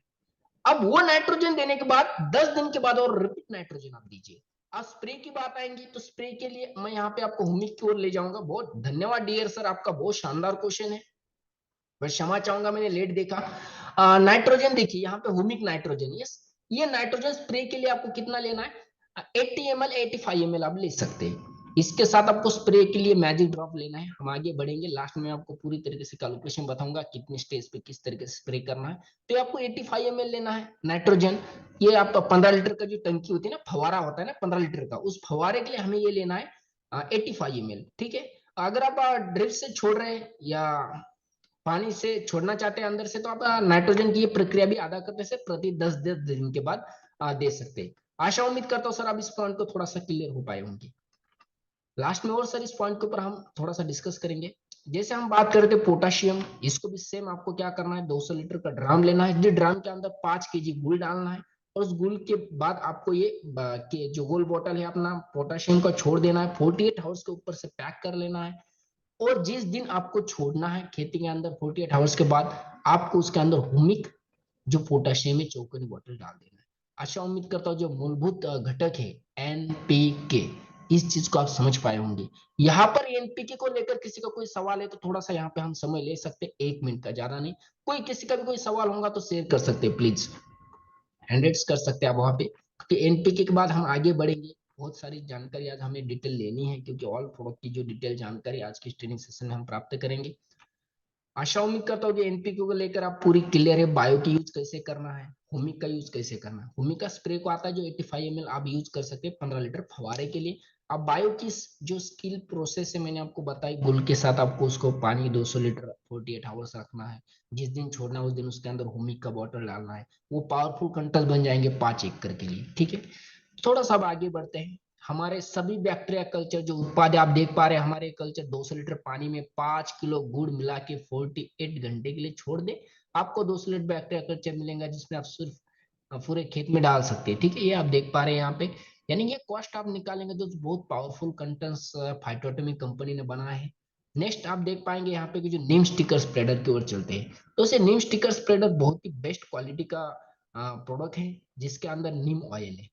अब वो नाइट्रोजन देने के बाद 10 दिन के बाद और रिपीट नाइट्रोजन आप दीजिए। अब स्प्रे की बात आएंगी, तो स्प्रे के लिए मैं यहाँ पे आपको हुमिक की ओर ले जाऊंगा। बहुत धन्यवाद डियर सर, आपका बहुत शानदार क्वेश्चन है, मैं क्षमा चाहूंगा मैंने लेट देखा। नाइट्रोजन देखिए यहाँ पे हुमिक नाइट्रोजन, यस, ये नाइट्रोजन स्प्रे के लिए आपको कितना लेना है, 80 ml 85 ml आप ले सकते हैं। इसके साथ आपको स्प्रे के लिए मैजिक ड्रॉप लेना है। हम आगे बढ़ेंगे, लास्ट में आपको पूरी तरीके से कैलकुलेशन बताऊंगा कितने स्टेज पे किस तरीके से स्प्रे करना है। तो आपको 85 ml लेना है नाइट्रोजन। ये आप 15 लीटर का जो टंकी होती है ना, फवारा होता है ना 15 लीटर का, उस फवारे के लिए हमें ये लेना है 85 ml, ठीक है। अगर आप ड्रिप से छोड़ रहे हैं या पानी से छोड़ना चाहते हैं अंदर से, तो आप नाइट्रोजन की ये प्रक्रिया भी आधा करने से प्रति 10 दिन के बाद दे सकते हैं। आशा उम्मीद करता हूँ सर आप इस पॉइंट को थोड़ा सा क्लियर हो पाए होंगे। लास्ट में और सर इस पॉइंट के ऊपर हम थोड़ा सा डिस्कस करेंगे। जैसे हम बात कर रहे थे पोटाशियम, इसको भी सेम आपको क्या करना है, 200 लीटर का ड्राम लेना है, जिस ड्राम के अंदर 5 केजी गुड़ डालना है, और उस गुड़ के बाद आपको ये जो गोल बोतल है अपना पोटाशियम का छोड़ देना है, 48 आवर्स के ऊपर से पैक कर लेना है। और जिस दिन आपको छोड़ना है खेती के अंदर 48 आवर्स के बाद, आपको उसके अंदर हुमिक जो पोटाशियम है चौकोनी बॉटल डाल देना है। आशा उम्मीद करता हूँ जो मूलभूत घटक है एनपीके, इस चीज को आप समझ पाए होंगे। यहाँ पर एनपीके को लेकर किसी का कोई सवाल है तो थोड़ा सा यहाँ पे हम समय ले सकते हैं, 1 मिनट का, ज्यादा नहीं। कोई किसी का भी कोई सवाल होगा तो शेयर कर सकते हैं प्लीज, हैंडल्स कर सकते हैं आप वहां पे, क्योंकि एनपीके के बाद हम आगे बढ़ेंगे। बहुत सारी जानकारी आज हमें डिटेल लेनी है, क्योंकि ऑल प्रोडक्ट की जो डिटेल जानकारी आज की ट्रेनिंग सेशन में हम प्राप्त करेंगे। आशा उम्मीद करता हूँ कि एनपीके को लेकर आप पूरी क्लियर है। बायो की यूज कैसे करना है, हुमिक का यूज कैसे करना है। हुमिक का स्प्रे को आता है जो 85 ml आप यूज कर सकते हैं 15 लीटर फवारे के लिए। अब बायो की जो स्किल प्रोसेस है मैंने आपको बताई, गुल के साथ आपको उसको पानी 200 लीटर 48 आवर्स रखना है। जिस दिन छोड़ना है उस दिन उसके अंदर हुमिक का बॉटल डालना है। वो पावरफुल कंटेस्ट बन जाएंगे 5 एकड़ के लिए, ठीक है। थोड़ा सा अब आगे बढ़ते हैं। हमारे सभी बैक्टीरिया कल्चर जो उत्पाद आप देख पा रहे हैं, हमारे कल्चर 200 लीटर पानी में 5 किलो गुड़ मिला के 48 घंटे के लिए छोड़ दे, आपको 200 लीटर बैक्टीरिया कल्चर मिलेगा, जिसमें आप सिर्फ पूरे खेत में डाल सकते हैं, ठीक है। ये आप देख पा रहे हैं यहाँ पे, यानी ये कॉस्ट आप निकालेंगे तो बहुत पावरफुल कंटेंट्स फाइटोकेमिकल कंपनी ने बना है। नेक्स्ट आप देख पाएंगे यहाँ पे कि जो नीम स्टिकर स्प्रेडर की ओर चलते हैं, तो इसे नीम स्टिकर स्प्रेडर बहुत ही बेस्ट क्वालिटी का प्रोडक्ट है, जिसके अंदर नीम ऑयल है।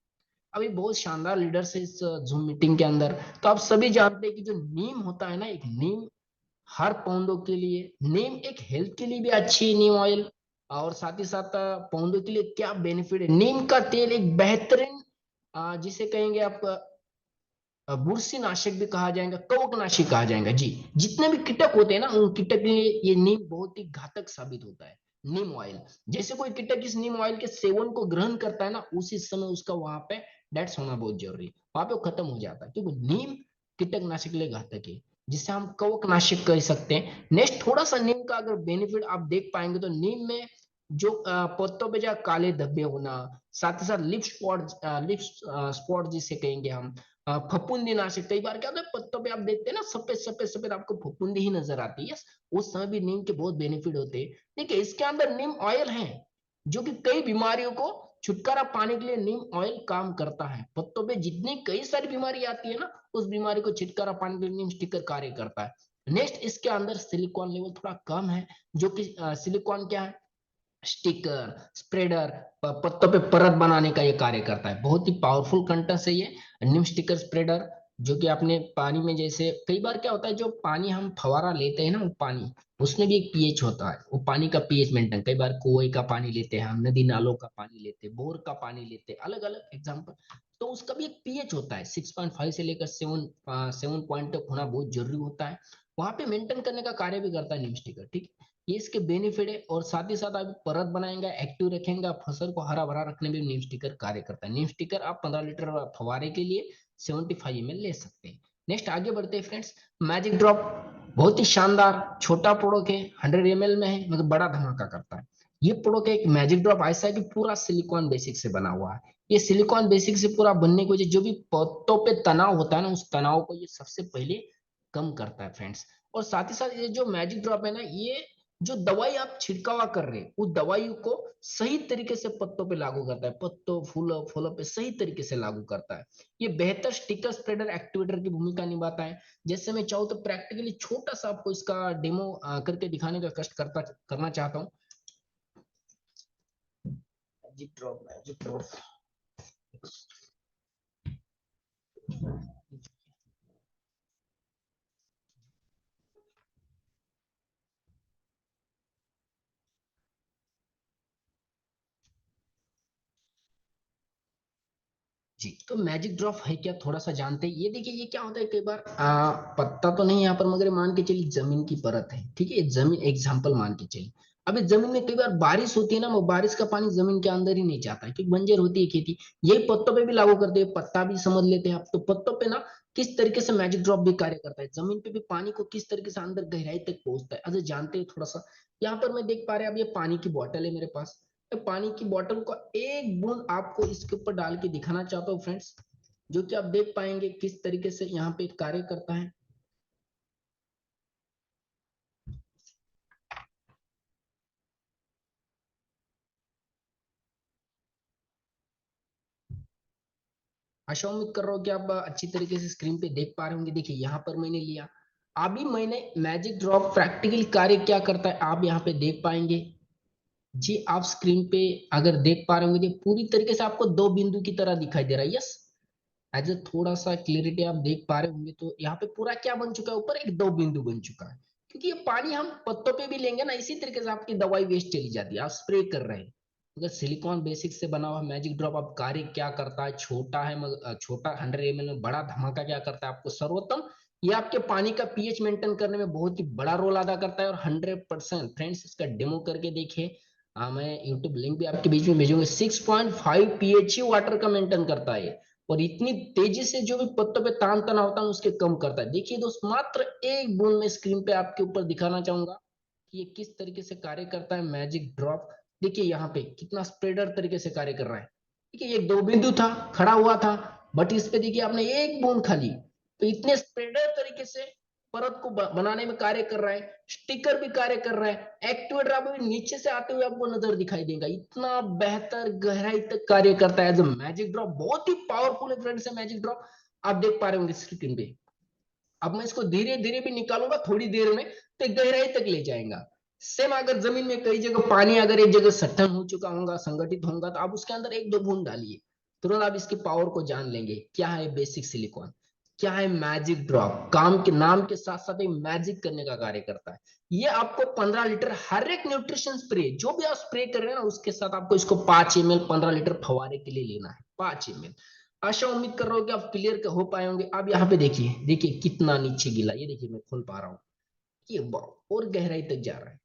अभी बहुत शानदार लीडर्स है इस जूम मीटिंग के अंदर। तो आप सभी जानते हैं कि जो नीम होता है ना, एक नीम हर पौधों के लिए, नीम एक हेल्थ के लिए भी अच्छी है नीम ऑयल। और साथ ही साथ पौधों के लिए क्या बेनिफिट है, नीम का तेल एक बेहतरीन जिसे कहेंगे आप बुरसी नाशक भी कहा जाएगा, कवक नाशक कहा जाएगा जी। जितने भी कीटक होते हैं ना, उन कीटक के लिए ये नीम बहुत ही घातक साबित होता है। नीम ऑयल, जैसे कोई कीटक इस नीम ऑयल के सेवन को ग्रहण करता है ना, उसी समय उसका वहां पे डेथ होना बहुत जरूरी है, वहां पे वो खत्म हो जाता है, क्योंकि नीम कीटकनाशक के लिए घातक है, जिससे हम कवक नाशक कर सकते हैं। नेक्स्ट थोड़ा सा नीम का अगर बेनिफिट आप देख पाएंगे तो नीम में जो पत्तों पे जो काले धब्बे होना, साथ ही साथ लिप स्पॉट जिसे कहेंगे हम, फफूंदी नाशक। कई बार क्या होता है पत्तों पे आप देखते हैं ना, सफेद सफेद सफेद आपको फफूंदी ही नजर आती है, यस, उस समय भी नीम के बहुत बेनिफिट होते हैं। देखिए इसके अंदर नीम ऑयल है, जो कि कई बीमारियों को छुटकारा पाने के लिए नीम ऑयल काम करता है। पत्तों पे जितनी कई सारी बीमारी आती है ना, उस बीमारी को छुटकारा पाने के लिए नीम स्टिकर कार्य करता है। नेक्स्ट इसके अंदर सिलिकॉन लेवल थोड़ा कम है, जो कि सिलिकॉन क्या है, स्टिकर स्प्रेडर, पत्तों पे परत बनाने का ये कार्य करता है। बहुत ही पावरफुल कंटेंट है ये नीम स्टिकर स्प्रेडर। जो कि आपने पानी में, जैसे कई बार क्या होता है, जो पानी हम फवारा लेते हैं ना, वो पानी उसमें भी एक पीएच होता है, वो पानी का पीएच मेंटेन, कई बार कुएं का पानी लेते हैं हम, नदी नालों का पानी लेते हैं, बोर का पानी लेते हैं, अलग अलग एग्जाम्पल। तो उसका भी एक पीएच होता है, 6.5 से लेकर 7 पॉइंट तक होना बहुत जरूरी होता है। वहां पे मेंटेन करने का कार्य भी करता है नीम स्टिकर, ठीक है। ये इसके बेनिफिट है। और साथ ही साथ आप परत बनाएंगे, एक्टिव रखेंगे, फसल को हरा भरा रखने में नीम स्टिकर कार्य करता है। नीम स्टिकर आप 15 लीटर फवारे के लिए 75 ml ले सकते हैं। नेक्स्ट आगे बढ़ते हैं फ्रेंड्स। मैजिक ड्रॉप बहुत ही शानदार छोटा प्रोडक्ट है, 100 ml में है, मतलब बड़ा धमाका करता है। ये प्रोडक्ट एक मैजिक ड्रॉप ऐसा है कि पूरा सिलिकॉन बेसिक से बना हुआ है। ये सिलिकॉन बेसिक से पूरा बनने की वजह, जो भी पत्तों पे तनाव होता है ना, उस तनाव को ये सबसे पहले कम करता है फ्रेंड्स। और साथ ही साथ ये जो मैजिक ड्रॉप है ना, ये जो दवाई आप छिड़कावा कर रहे हैं, उस दवाई को सही तरीके से पत्तों पे लागू करता है, पत्तों फूलों फूलों पे सही तरीके से लागू करता है। ये बेहतर स्टिकर स्प्रेडर एक्टिवेटर की भूमिका निभाता है। जैसे मैं चाहूँ तो प्रैक्टिकली छोटा सा आपको इसका डेमो करके दिखाने का कष्ट करना चाहता हूँ। Magic drop, magic drop. जी, तो मैजिक ड्रॉप है क्या, थोड़ा सा जानते हैं। ये देखिए ये क्या होता है, कई बार पत्ता तो नहीं यहाँ पर, मगर मान के चलिए जमीन की परत है, ठीक है, ये जमीन एग्जाम्पल मान के चलिए। अभी जमीन में कई बार बारिश होती है ना, वो बारिश का पानी जमीन के अंदर ही नहीं जाता है, क्योंकि बंजर होती है खेती। यही पत्तों पे भी लागू करते हैं, पत्ता भी समझ लेते हैं आप। तो पत्तों पे ना किस तरीके से मैजिक ड्रॉप भी कार्य करता है, जमीन पे भी पानी को किस तरीके से अंदर गहराई तक पहुंचता है, अच्छा जानते हैं थोड़ा सा। यहाँ पर मैं देख पा रहे हैं, अब ये पानी की बॉटल है मेरे पास। पानी की बोतल को एक बूंद आपको इसके ऊपर डाल के दिखाना चाहता हूँ फ्रेंड्स, जो कि आप देख पाएंगे किस तरीके से यहाँ पे कार्य करता है। आशा उम्मीद कर रहा हूँ कि आप अच्छी तरीके से स्क्रीन पे देख पा रहे होंगे। देखिए यहाँ पर मैंने लिया, अभी मैंने मैजिक ड्रॉप प्रैक्टिकल कार्य क्या करता है आप यहाँ पे देख पाएंगे। जी आप स्क्रीन पे अगर देख पा रहे होंगे, पूरी तरीके से आपको दो बिंदु की तरह दिखाई दे रहा है, यस। एज ए थोड़ा सा क्लियरिटी आप देख पा रहे होंगे, तो यहाँ पे पूरा क्या बन चुका है, ऊपर एक दो बिंदु बन चुका है। क्योंकि ये पानी हम पत्तों पे भी लेंगे ना, इसी तरीके से आपकी दवाई वेस्ट चली जाती है, आप स्प्रे कर रहे हैं। अगर सिलिकॉन बेसिक से बना हुआ मैजिक ड्रॉप अब कार्य क्या करता है, छोटा है मगर छोटा 100 ml में, बड़ा धमाका क्या करता है, आपको सर्वोत्तम ये आपके पानी का पीएच मेंटेन करने में बहुत ही बड़ा रोल अदा करता है और 100% फ्रेंड्स इसका डेमो करके देखिए। मैं यूट्यूब लिंक भी आपके बीच में भेजूंगा। 6.5 पीएच ही वाटर का मेंटेन करता है ये, और इतनी तेजी से जो भी पत्तों पे तान तनाव होता है उसके कम करता है। देखिए दोस्त, मात्र एक बूंद में स्क्रीन पे आपके ऊपर दिखाना चाहूंगा कि ये किस तरीके से कार्य करता है मैजिक ड्रॉप। देखिए यहाँ पे कितना स्प्रेडर तरीके से कार्य कर रहा है। देखिए ये 2 बिंदु था, खड़ा हुआ था, बट इस पे देखिए आपने एक बूंद खाली, तो इतने स्प्रेडर तरीके से परत को बनाने में कार्य कर रहा है। स्टिकर भी कार्य कर रहा है। एक्टिवेटर आपको नीचे से आते हुए आपको नजर दिखाई देगा। इतना बेहतर गहराई तक कार्य करता है एज अ मैजिक ड्रॉप। बहुत ही पावरफुल है फ्रेंड्स मैजिक ड्रॉप। आप देख पा रहे होंगे स्क्रीन पे। अब मैं इसको धीरे धीरे भी निकालूंगा थोड़ी देर में, तो गहराई तक ले जाएगा। सेम अगर जमीन में कई जगह पानी अगर एक जगह सट्टन हो चुका होगा, संगठित होगा, तो आप उसके अंदर एक दो बूंद डालिए, तुरंत आप इसकी पावर को जान लेंगे। क्या है बेसिक सिलिकॉन, क्या है मैजिक ड्रॉप। काम के नाम के साथ साथ एक मैजिक करने का कार्य करता है। ये आपको 15 लीटर हर एक न्यूट्रिशन स्प्रे जो भी आप स्प्रे कर रहे हैं ना, उसके साथ आपको इसको 5 ml 15 लीटर फवारे के लिए लेना है। 5 ml। आशा उम्मीद कर रहा हूँ कि आप क्लियर हो पाए होंगे। अब यहाँ पे देखिए, देखिए कितना नीचे गिला, ये देखिए मैं खोल पा रहा हूँ। ये और गहराई तक जा रहा है,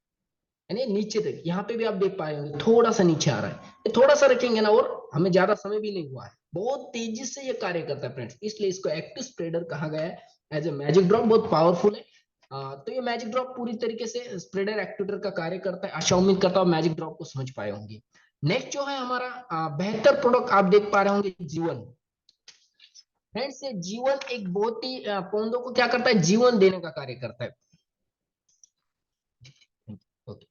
यानी नीचे तक। यहाँ पे भी आप देख पाए होंगे थोड़ा सा नीचे आ रहा है। ये थोड़ा सा रखेंगे ना, और हमें ज्यादा समय भी नहीं हुआ है, बहुत तेजी से ये कार्य करता है फ्रेंड्स। इसलिए इसको एक्टिव स्प्रेडर कहा गया है। एज ए मैजिक ड्रॉप बहुत पावरफुल है। तो ये मैजिक ड्रॉप पूरी तरीके से स्प्रेडर एक्टिवेटर का कार्य करता है। आशा उम्मीद करता हूँ मैजिक ड्रॉप को समझ पाए होंगे। नेक्स्ट जो है हमारा बेहतर प्रोडक्ट, आप देख पा रहे होंगे जीवन। फ्रेंड्स ये जीवन एक बहुत ही पौधों को क्या करता है, जीवन देने का कार्य करता है। ओके।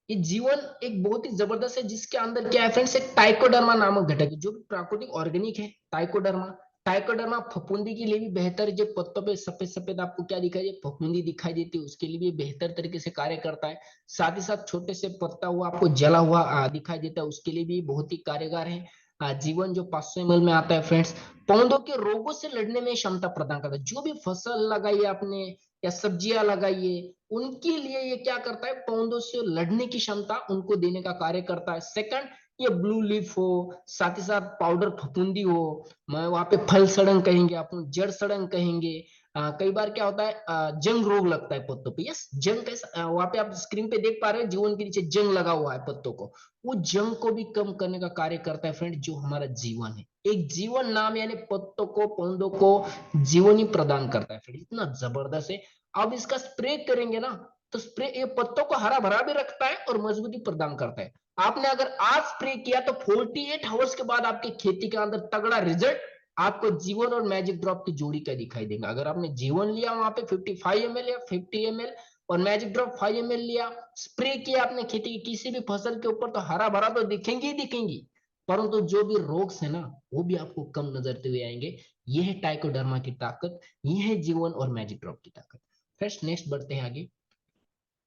ये जीवन एक बहुत ही जबरदस्त है, जिसके अंदर क्या है फ्रेंड्स, एक टाइकोडर्मा नामक घटक है जो भी प्राकृतिक ऑर्गेनिक है। टाइकोडर्मा, टाइकोडर्मा फफूंदी के लिए भी बेहतर है। जो पत्तों पे सफेद सफेद आपको क्या दिखाई दे, फफूंदी दिखाई देती है, उसके लिए भी बेहतर तरीके से कार्य करता है। साथ ही साथ छोटे से पत्ता हुआ आपको जला हुआ दिखाई देता है, उसके लिए भी बहुत ही कारगर है। जीवन जो 500 ml में आता है फ्रेंड्स, पौधों के रोगों से लड़ने में क्षमता प्रदान करता है। जो भी फसल लगाई आपने या सब्जियां लगाइए, उनके लिए ये क्या करता है, पौधों से लड़ने की क्षमता उनको देने का कार्य करता है। सेकंड, ये ब्लू लीफ हो, साथ ही साथ पाउडर फफूंदी हो, मैं वहां पे फल सड़न कहेंगे, अपन जड़ सड़न कहेंगे। कई बार क्या होता है, जंग रोग लगता है पत्तों पे। यस, जंग कैसा, वहां पे आप स्क्रीन पे देख पा रहे हो जीवन के नीचे जंग लगा हुआ है पत्तों को। वो जंग को भी कम करने का कार्य करता है फ्रेंड, जो हमारा जीवन है। एक जीवन नाम यानी पत्तों को, पौधों को जीवन ही प्रदान करता है फ्रेंड। इतना जबरदस्त है। अब इसका स्प्रे करेंगे ना, तो स्प्रे ये पत्तों को हरा भरा भी रखता है और मजबूती प्रदान करता है। आपने अगर आज स्प्रे किया तो 48 आवर्स के बाद आपकी खेती के अंदर तगड़ा रिजल्ट आपको जीवन और मैजिक ड्रॉप की जोड़ी का दिखाई देगा। अगर आपने जीवन लिया वहां पे 55 ml या 50 ml, और मैजिक ड्रॉप 5 ml लिया, स्प्रे किया आपने खेती की किसी भी फसल के ऊपर, तो हरा भरा तो दिखेंगी ही दिखेंगी, परंतु जो भी रोग है ना, वो भी आपको कम नजरते हुए आएंगे। ये है टाइकोडर्मा की ताकत, ये है जीवन और मैजिक ड्रॉप की ताकत। फ्रेंड्स नेक्स्ट बढ़ते हैं आगे।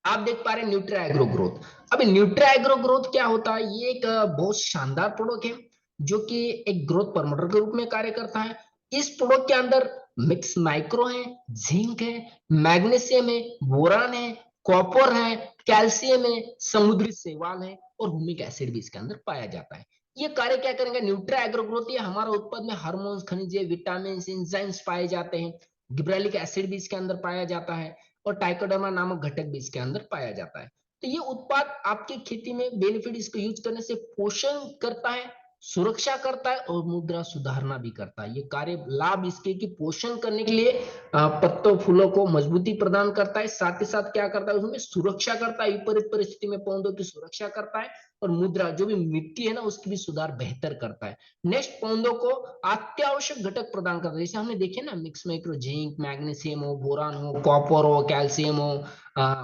आप देख पा रहे हैं न्यूट्रा एग्रो ग्रोथ। अभी न्यूट्रा एग्रो ग्रोथ क्या होता है, ये एक बहुत शानदार प्रोडक्ट है, जो कि एक ग्रोथ प्रमोटर के रूप में कार्य करता है। इस प्रोडक्ट के अंदर मिक्स माइक्रो है, जिंक है, मैग्नीशियम है, बोरान है, कॉपर है, कैल्शियम है, समुद्री शैवाल है, और हुमिक एसिड भी इसके अंदर पाया जाता है। ये कार्य क्या करेंगे, न्यूट्रा एग्रो ग्रोथ, ये हमारा उत्पाद में हार्मोन्स, खनिज, विटामिन, एंजाइम्स पाए जाते हैं। गिब्रेलिक एसिड भी इसके अंदर पाया जाता है, और टाइकोडर्मा नामक घटक भी इसके अंदर पाया जाता है। तो ये उत्पाद आपकी खेती में बेनिफिट, इसको यूज करने से पोषण करता है, सुरक्षा करता है, और मुद्रा सुधारना भी करता है। ये कार्य लाभ इसके कि पोषण करने के लिए पत्तों फूलों को मजबूती प्रदान करता है, साथ ही साथ क्या करता है, उसमें सुरक्षा करता है, विपरीत परिस्थिति में पौधों की सुरक्षा करता है, और मुद्रा जो भी मिट्टी है ना, उसकी भी सुधार बेहतर करता है। नेक्स्ट, पौधों को अत्यावश्यक घटक प्रदान करता है। जैसे हमने देखे ना, मिक्स माइक्रो, जिंक, मैग्नीशियम हो, बोरान हो, कॉपर हो, कैल्शियम हो,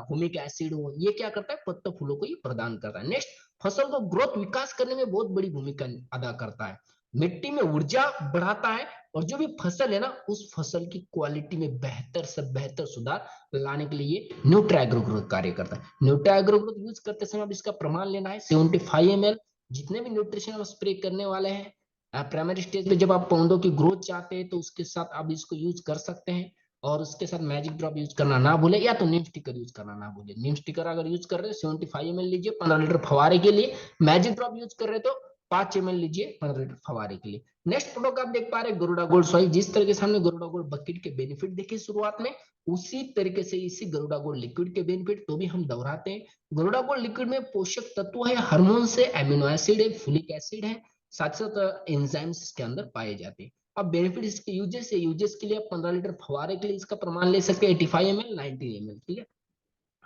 हुमिक एसिड हो, ये क्या करता है, पत्ता फूलों को ये प्रदान करता है। नेक्स्ट, फसल को ग्रोथ विकास करने में बहुत बड़ी भूमिका अदा करता है। मिट्टी में ऊर्जा बढ़ाता है, और जो भी फसल है ना, उस फसल की क्वालिटी में बेहतर से बेहतर सुधार लाने के लिए न्यूट्रा एग्रो ग्रोथ कार्य करता है। न्यूट्रा एग्रो ग्रोथ यूज करते समय अब इसका प्रमाण लेना है 75 ml। जितने भी न्यूट्रिशन आप स्प्रे करने वाले हैं प्राइमरी स्टेज पे, जब आप पौधों की ग्रोथ चाहते हैं तो उसके साथ आप इसको यूज कर सकते हैं। और उसके साथ मैजिक ड्रॉप यूज करना ना भूले, या तो नीम स्टिकर यूज करना ना भूले। नीम स्टिकर अगर यूज कर रहे हैं 75 ml लीजिए 15 लीटर फवारे के लिए। मैजिक ड्रॉप यूज कर रहे तो 5 ml लीजिए 15 लीटर फवारे के लिए। नेक्स्ट प्रोडक्ट आप देख पा रहे हैं गरुड़ा गोल्ड सॉइल। जिस तरीके से हमने गरुड़ा गोल्ड बकेट के बेनिफिट देखे शुरुआत में, उसी तरीके से इसी गरुड़ा गोल्ड लिक्विड के बेनिफिट तो भी हम दोहराते हैं। गरुड़ा गोल्ड लिक्विड में पोषक तत्व है, हार्मोन से, एमिनो एसिड है, फोलिक एसिड है, साथ साथ एंजाइम्स इसके अंदर पाए जाते हैं। अब बेनिफिट इसके यूजेस के लिए आप 15 लीटर फवारे के लिए इसका प्रमाण ले सकते हैं 85 ml 90 ml, ठीक है।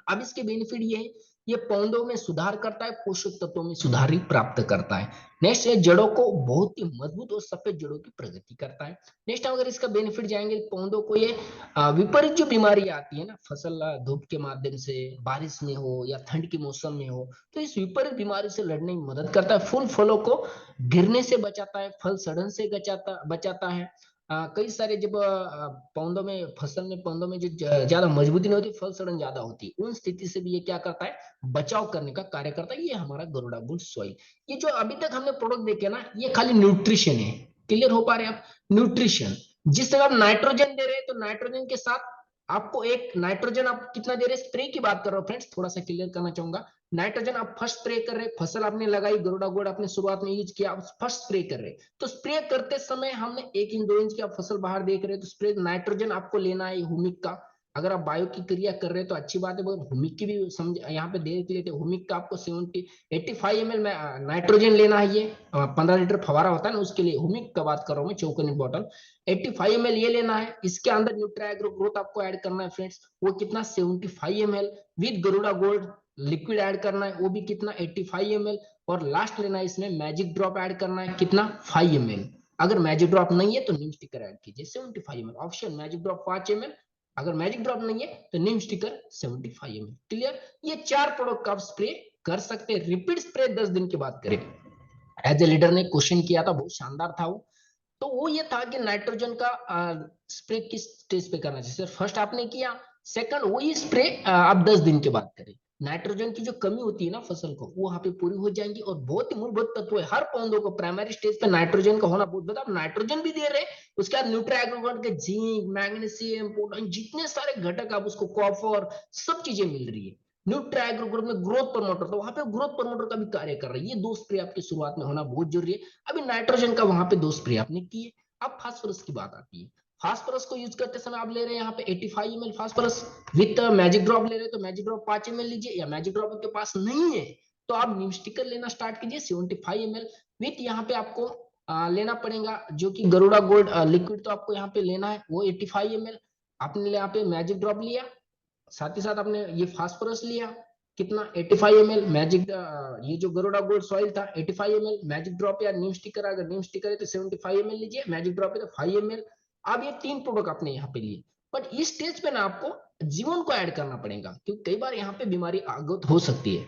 अब इसके बेनिफिट ये है, ये पौधों में सुधार करता है, पोषक तत्वों में सुधार ही प्राप्त करता है। नेक्स्ट है जड़ों को बहुत ही मजबूत और सफेद जड़ों की प्रगति करता है। नेक्स्ट अगर इसका बेनिफिट जाएंगे पौधों को, ये विपरीत जो बीमारी आती है ना, फसल धूप के माध्यम से, बारिश में हो या ठंड के मौसम में हो, तो इस विपरीत बीमारी से लड़ने में मदद करता है। फूल फलों को गिरने से बचाता है, फल सड़न से बचाता है। कई सारे जब पौधों में, फसल में, पौधों में जो ज्यादा मजबूती नहीं होती, फल सड़न ज्यादा होती, उन स्थिति से भी ये क्या करता है, बचाव करने का कार्य करता है। ये हमारा गरुड़ा गोल्ड सॉइल। ये जो अभी तक हमने प्रोडक्ट देखे ना, ये खाली न्यूट्रिशन है। क्लियर हो पा रहे हैं आप? न्यूट्रिशन, जिस तरह आप नाइट्रोजन दे रहे हैं, तो नाइट्रोजन के साथ आपको एक नाइट्रोजन आप कितना दे रहे हैं, स्प्रे की बात कर रहा हूं फ्रेंड्स, थोड़ा सा क्लियर करना चाहूंगा। नाइट्रोजन आप फर्स्ट स्प्रे कर रहे हैं, फसल आपने लगाई, गरुड़ा गोल्ड आपने शुरुआत में यूज किया, आप फर्स्ट स्प्रे कर रहे हैं, तो स्प्रे करते समय हमने 1 इंच 2 इंच की आप फसल बाहर देख रहे हैं, तो स्प्रे नाइट्रोजन आपको लेना है हुमिक का। अगर आप बायो की क्रिया कर रहे हैं तो अच्छी बात है, मगर हुमिक की भी समझ यहाँ पे देख लेते हैं। हुमिक का आपको 85 ml में नाइट्रोजन लेना है। ये 15 लीटर फवारा होता है ना, उसके लिए हुमिक का बात कर रहा हूँ मैं, चौकोनी बॉटल 85 ml ये लेना है। इसके अंदर न्यूट्राएग्रो ग्रोथ आपको ऐड करना है फ्रेंड्स, वो कितना 75 ml with Garuda gold liquid add करना है, वो भी कितना 85 ml। और लास्ट लेना है इसमें मैजिक ड्रॉप ऐड करना है, कितना 5 ml। अगर मैजिक ड्रॉप नहीं है तो नीम स्टिकर ऐड कीजिए 75 ml, option magic drop 5 ml। अगर मैजिक ड्रॉप नहीं है तो नीम स्टिकर 75 ml। क्लियर? ये 4 प्रोडक्ट आप स्प्रे कर सकते हैं। रिपीट स्प्रे 10 दिन की बात करें, एज ए लीडर ने क्वेश्चन किया था, बहुत शानदार था वो। तो वो ये था कि नाइट्रोजन का स्प्रे किस स्टेज पे करना चाहिए। सर फर्स्ट आपने किया, सेकंड वही स्प्रे आप 10 दिन के बाद करें। नाइट्रोजन की जो कमी होती है ना फसल को, वो वहां पे पूरी हो जाएंगी। और बहुत ही मूलभूत तत्व है हर पौधों को, प्राइमरी स्टेज पे नाइट्रोजन का होना बहुत बता। नाइट्रोजन भी दे रहे, उसके बाद न्यूट्राएग्रोगोन के जिंक, मैग्नीशियम, पोटाशियम, जितने सारे घटक आप उसको, कॉपर, सब चीजें मिल रही है। न्यूट्राएग्रो ग्रुप में ग्रोथ प्रमोटर, तो वहां पे ग्रोथ प्रमोटर का भी कार्य कर रहा है। ये 2 स्प्रे आपकी शुरुआत में होना बहुत जरूरी है। अभी नाइट्रोजन का वहां पे 2 स्प्रे आपने किए। अब फास्फोरस की बात आती है। फास्फोरस को यूज करते समय आप ले रहे हैं यहाँ पे 85 ml phosphorus with magic drop ले रहे हैं, तो मैजिक ड्रॉप 5 ml लीजिए। या मैजिक ड्रॉप आपके पास नहीं है तो आप नीम स्टिकर लेना स्टार्ट कीजिए 75 ml विद। यहाँ पे आपको लेना पड़ेगा जो कि गरुड़ा गोल्ड लिक्विड, तो आपको यहाँ पे लेना है वो 85 ml। आपने यहाँ पे मैजिक ड्रॉप लिया, साथ ही साथ आपने ये फास्फोरस लिया, कितना 85 ml मैजिक, ये जो गरुड़ा गोल्ड सॉइल था 85 ml, मैजिक ड्रॉप या नीम स्टिकर, अगर नीम स्टिकर है तो 75 ml लीजिए, मैजिक ड्रॉप है तो 5 ml। अब ये 3 प्रोडक्ट आपने यहाँ पे लिए, बट इस स्टेज पे ना आपको जीवन को ऐड करना पड़ेगा, क्योंकि कई बार यहाँ पे बीमारी आगत हो सकती है